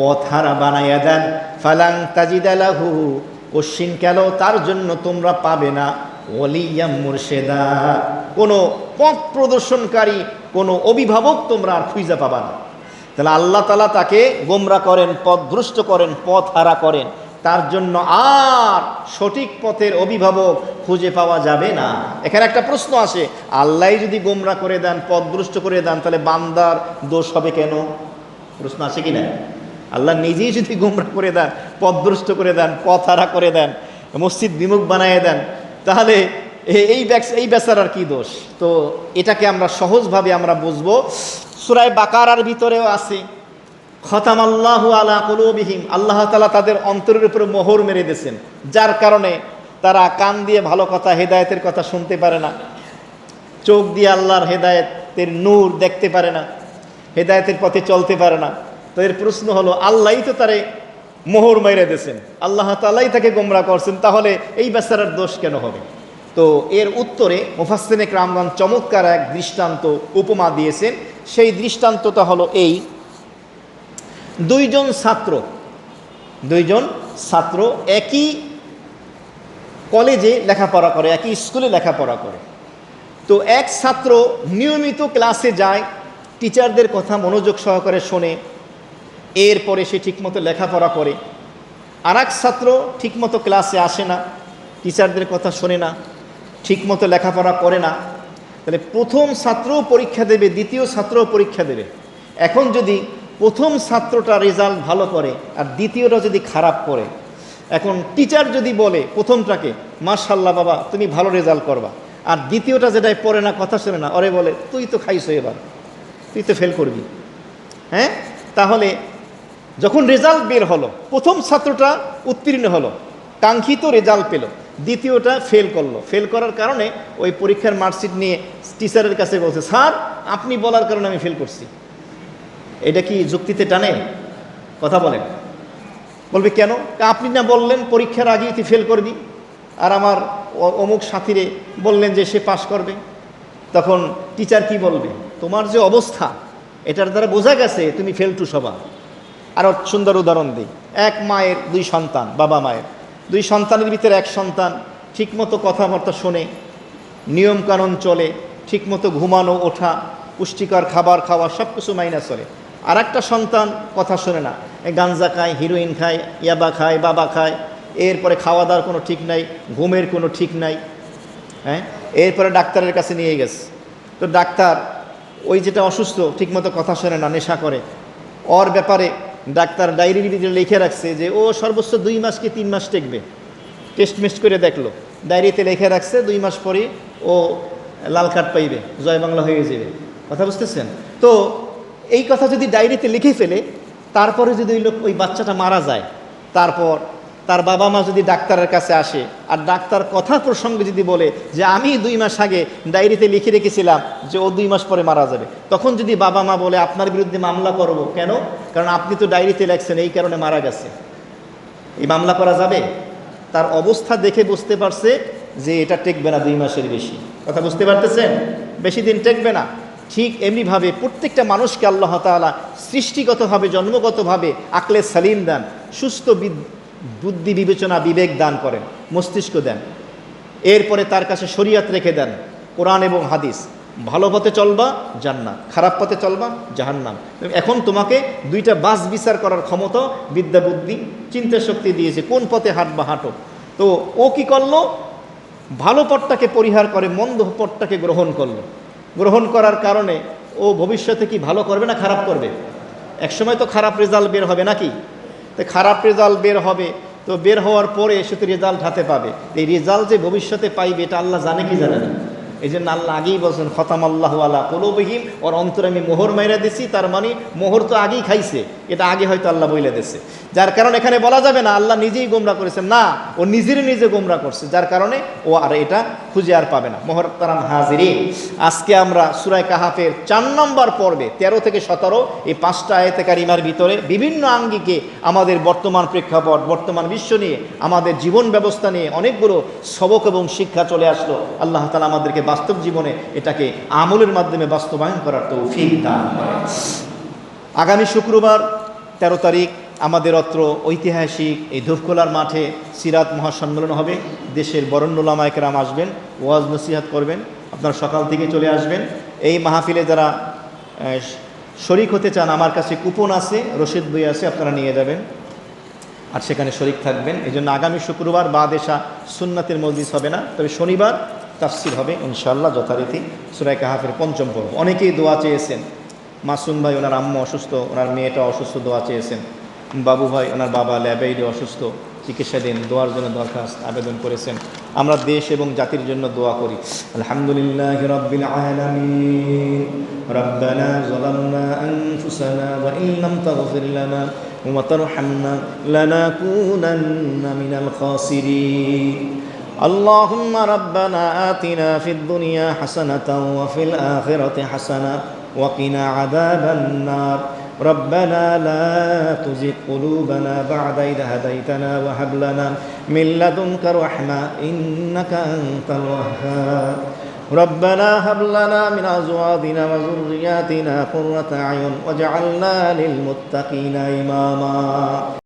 পথহারা বানাইয়া দেন, ফালান তাজিদা লাহু, কশিন কেন তার জন্য তোমরা পাবে না ওয়ালিয়াম মুরশিদা, কোনো পথ প্রদর্শনকারী, কোনো অভিভাবক তোমরা আর খুঁজে পাবা না। তাহলে আল্লাহ তাআলা তাকে গোমরা করেন, পথভ্রষ্ট করেন, পথ হারা করেন, তার জন্য আর সঠিক পথের অভিভাবক খুঁজে পাওয়া যাবে না। এখানে একটা প্রশ্ন আসে, আল্লাহ যদি গোমরা করে দেন, পথভ্রষ্ট করে দেন, তাহলে বান্দার দোষ হবে কেন? প্রশ্ন আসে কি না? আল্লাহ নিজেই যদি গোমরা করে দেন, পথভ্রষ্ট করে দেন, পথ হারা করে দেন, মসজিদ বিমুখ বানিয়ে দেন, তাহলে এই বেচারার কি দোষ? তো এটাকে আমরা সহজভাবে আমরা বুঝবো। সূরা বাকারার ভিতরেও আছে, খতামাল্লাহু আলা কুলুবিহিম, আল্লাহ তাআলা তাদের অন্তরের উপরে মোহর মেরে দিয়েছেন, যার কারণে তারা কান দিয়ে ভালো কথা, হেদায়েতের কথা শুনতে পারে না, চোখ দিয়ে আল্লাহর হেদায়েতের নূর দেখতে পারে না, হেদায়েতের পথে চলতে পারে না। তো এর প্রশ্ন হলো, আল্লাহই তো তারে মোহর মেরে দিয়েছেন, আল্লাহ তাআলাই তাকে গোমরা করছেন, তাহলে এই বেচারার দোষ কেন হবে? তো এর উত্তরে মুফাসসিরিনে কেরামগণ চমৎকার এক দৃষ্টান্ত, উপমা দিয়েছেন। সেই দৃষ্টান্তটা হলো এই, দুইজন ছাত্র একই কলেজে লেখাপড়া করে, একই স্কুলে লেখাপড়া করে। তো এক ছাত্র নিয়মিত ক্লাসে যায়, টিচারদের কথা মনোযোগ সহকারে শোনে, এরপরে সে ঠিকমতো লেখাপড়া করে। আর এক ছাত্র ঠিকমতো ক্লাসে আসে না, টিচারদের কথা শোনে না, ঠিকমতো লেখাপড়া করে না। তাহলে প্রথম ছাত্রও পরীক্ষা দেবে, দ্বিতীয় ছাত্রও পরীক্ষা দেবে। এখন যদি প্রথম ছাত্রটা রেজাল্ট ভালো করে আর দ্বিতীয়টা যদি খারাপ করে, এখন টিচার যদি বলে প্রথমটাকে, মাশাআল্লাহ বাবা তুমি ভালো রেজাল্ট করবা, আর দ্বিতীয়টা যেটাই পড়ে না, কথা শোনে না, ওরে বলে তুই তো খাইছো, এবার তুই তো ফেল করবি। হ্যাঁ, তাহলে যখন রেজাল্ট বের হলো, প্রথম ছাত্রটা উত্তীর্ণ হলো, কাঙ্ক্ষিত রেজাল্ট পেল, দ্বিতীয়টা ফেল করলো। ফেল করার কারণে ওই পরীক্ষার মার্কশিট নিয়ে টিচারের কাছে বলছে, স্যার আপনি বলার কারণে আমি ফেল করছি। এটা কি যুক্তিতে টানে? কথা বলেন। বলবে কেন? আপনি না বললেন পরীক্ষার আগেই তুই ফেল করবি, আর আমার অমুক সাথীরে বললেন যে সে পাশ করবে। তখন টিচার কি বলবে, তোমার যে অবস্থা, এটার দ্বারা বোঝা গেছে তুমি ফেলটু স্বভাব। আরও সুন্দর উদাহরণ দিই, এক মায়ের দুই সন্তান, বাবা মায়ের দুই সন্তানের ভিতরে এক সন্তান ঠিকমতো কথাবার্তা শোনে, নিয়মকানুন চলে, ঠিকমতো ঘুমানো ওঠা, পুষ্টিকর খাবার খাওয়া সব কিছু মাইনা চলে। আর একটা সন্তান কথা শোনে না, গাঞ্জা খায়, হিরোইন খায়, ইয়াবা খায়, বাবা খায়, এরপরে খাওয়া দাওয়ার কোনো ঠিক নাই, ঘুমের কোনো ঠিক নাই। হ্যাঁ, এরপরে ডাক্তারের কাছে নিয়ে গেছে, তো ডাক্তার ওই যেটা অসুস্থ ঠিকমতো কথা শোনে না, নেশা করে, ওর ব্যাপারে ডাক্তার ডায়েরির ভিতরে লিখে রাখছে যে ও সর্বোচ্চ 2 মাস কি 3 মাস টেকবে। টেস্ট মেস্ট করে দেখলো, ডায়েরিতে লিখে রাখছে 2 মাস পরে ও লাল কার্ড পাইবে, জয় বাংলা হয়ে যাবে। কথা বুঝতেছেন? তো এই কথা যদি ডায়েরিতে লিখে ফেলে, তারপরে যদি ওই লোক, ওই বাচ্চাটা মারা যায়, তারপর তার বাবা মা যদি ডাক্তারের কাছে আসে আর ডাক্তার কথা প্রসঙ্গে যদি বলে যে আমি 2 মাস আগে ডায়েরিতে লিখে রেখেছিলাম যে ও 2 মাস পরে মারা যাবে, তখন যদি বাবা মা বলে আপনার বিরুদ্ধে মামলা করব, কেন? কারণ আপনি তো ডায়েরিতে লেখছেন এই কারণে মারা গেছে, এই মামলা করা যাবে? তার অবস্থা দেখে বুঝতে পারছে যে এটা টেকবে না 2 মাসের বেশি। কথা বুঝতে পারতেছেন? বেশি দিন টেকবে না। ঠিক এমনিভাবে প্রত্যেকটা মানুষকে আল্লাহ তাআলা সৃষ্টিগতভাবে, জন্মগতভাবে আকলে সালিম দেন, সুস্থ বুদ্ধি, বিবেচনা, বিবেক দান করেন, মস্তিষ্ক দেন। এরপরে তার কাছে শরীয়ত রেখে দেন, কোরআন এবং হাদিস। ভালো পথে চলবা জান্নাত, খারাপ পথে চলবা জাহান্নাম। এখন তোমাকে 2টা বাস বিচার করার ক্ষমতা, বিদ্যা, বুদ্ধি, চিন্তা শক্তি দিয়েছে, কোন পথে হাঁটবা হাঁটো। তো ও কি করলো? ভালো পথটাকে পরিহার করে মন্দ পথটাকে গ্রহণ করলো। গ্রহণ করার কারণে ও ভবিষ্যতে কি ভালো করবে না খারাপ করবে? একসময় তো খারাপ রেজাল্ট বের হবে নাকি? তো খারাপ রেজাল্ট বের হবে, তো বের হওয়ার পরে সে তো রেজাল্ট হাতে পাবে। এই রেজাল্ট যে ভবিষ্যতে পাইবে এটা আল্লাহ জানে কি জানে না? এই জন্য আল্লাহ আগেই বলছেন খতাম আল্লাহু আলা কুলুবিহিম, ওর অন্তরে আমি মোহর মাইরা দিছি। তার মানে মোহর তো আগেই খাইছে, এটা আগে হয়তো আল্লাহ বইলে দিছে। যার কারণে এখানে বলা যাবে না আল্লাহ নিজেই গোমরা করেছেন, না, ও নিজে গোমরা করছে, যার কারণে ও আর এটা খুঁজে আর পাবে না। মুহতারাম হাজিরিন, আজকে আমরা সূরা কাহাফের 4 নম্বর পর্বে 13 থেকে 17 এই 5টা আয়াতে কারিমার ভিতরে বিভিন্ন আঙ্গিকে আমাদের বর্তমান প্রেক্ষাপট, বর্তমান বিশ্ব নিয়ে, আমাদের জীবন ব্যবস্থা নিয়ে অনেকগুলো সবক এবং শিক্ষা চলে আসলো। আল্লাহ তাআলা আমাদেরকে বাস্তব জীবনে এটাকে আমলের মাধ্যমে বাস্তবায়ন করার তৌফিক দান করেন। আগামী শুক্রবার 13 তারিখ আমাদের অত্র ঐতিহাসিক এই ধূপখোলার মাঠে সিরাত মহাসম্মেলন হবে। দেশের বরেণ্য উলামায়ে কেরাম আসবেন, ওয়াজ নসিহত করবেন। আপনারা সকাল থেকে চলে আসবেন। এই মাহফিলে যারা শরিক হতে চান, আমার কাছে কুপন আছে, রশিদ বই আছে, আপনারা নিয়ে যাবেন আর সেখানে শরিক থাকবেন। এই জন্য আগামী শুক্রবার বাদেশা সুন্নাতের মজলিস হবে না, তবে শনিবার তাফসির হবে ইনশাআল্লাহ যথারীতি সূরা কাহাফের 5ম পর্ব। অনেকেই দোয়া চেয়েছেন। মাসুম ভাই, ওনার আম্মু অসুস্থ, ওনার মেয়েটা অসুস্থ, দোয়া চেয়েছেন। বাবু ভাই, ওনার বাবা ল্যাবেইডে অসুস্থ, চিকিৎসাধীন, দোয়ার জন্য দরখাস্ত আবেদন করেছেন। আমরা দেশ এবং জাতির জন্য দোয়া করি। আলহামদুলিল্লাহি রাব্বিল আলামিন। রব্বানা যালামনা আনফুসানা ওয়া ইন লাম তাগফির লানা ওয়া তারহামনা লানাকুনান্না মিনাল খাসিরিন। اللهم ربنا آتنا في الدنيا حسنة وفي الآخرة حسنة وقنا عذاب النار. ربنا لا تزغ قلوبنا بعد إذ هديتنا وهب لنا من لدنك رحمة إنك أنت الوهاب. ربنا هب لنا من أزواجنا وذرياتنا قرة أعين واجعلنا للمتقين إماما.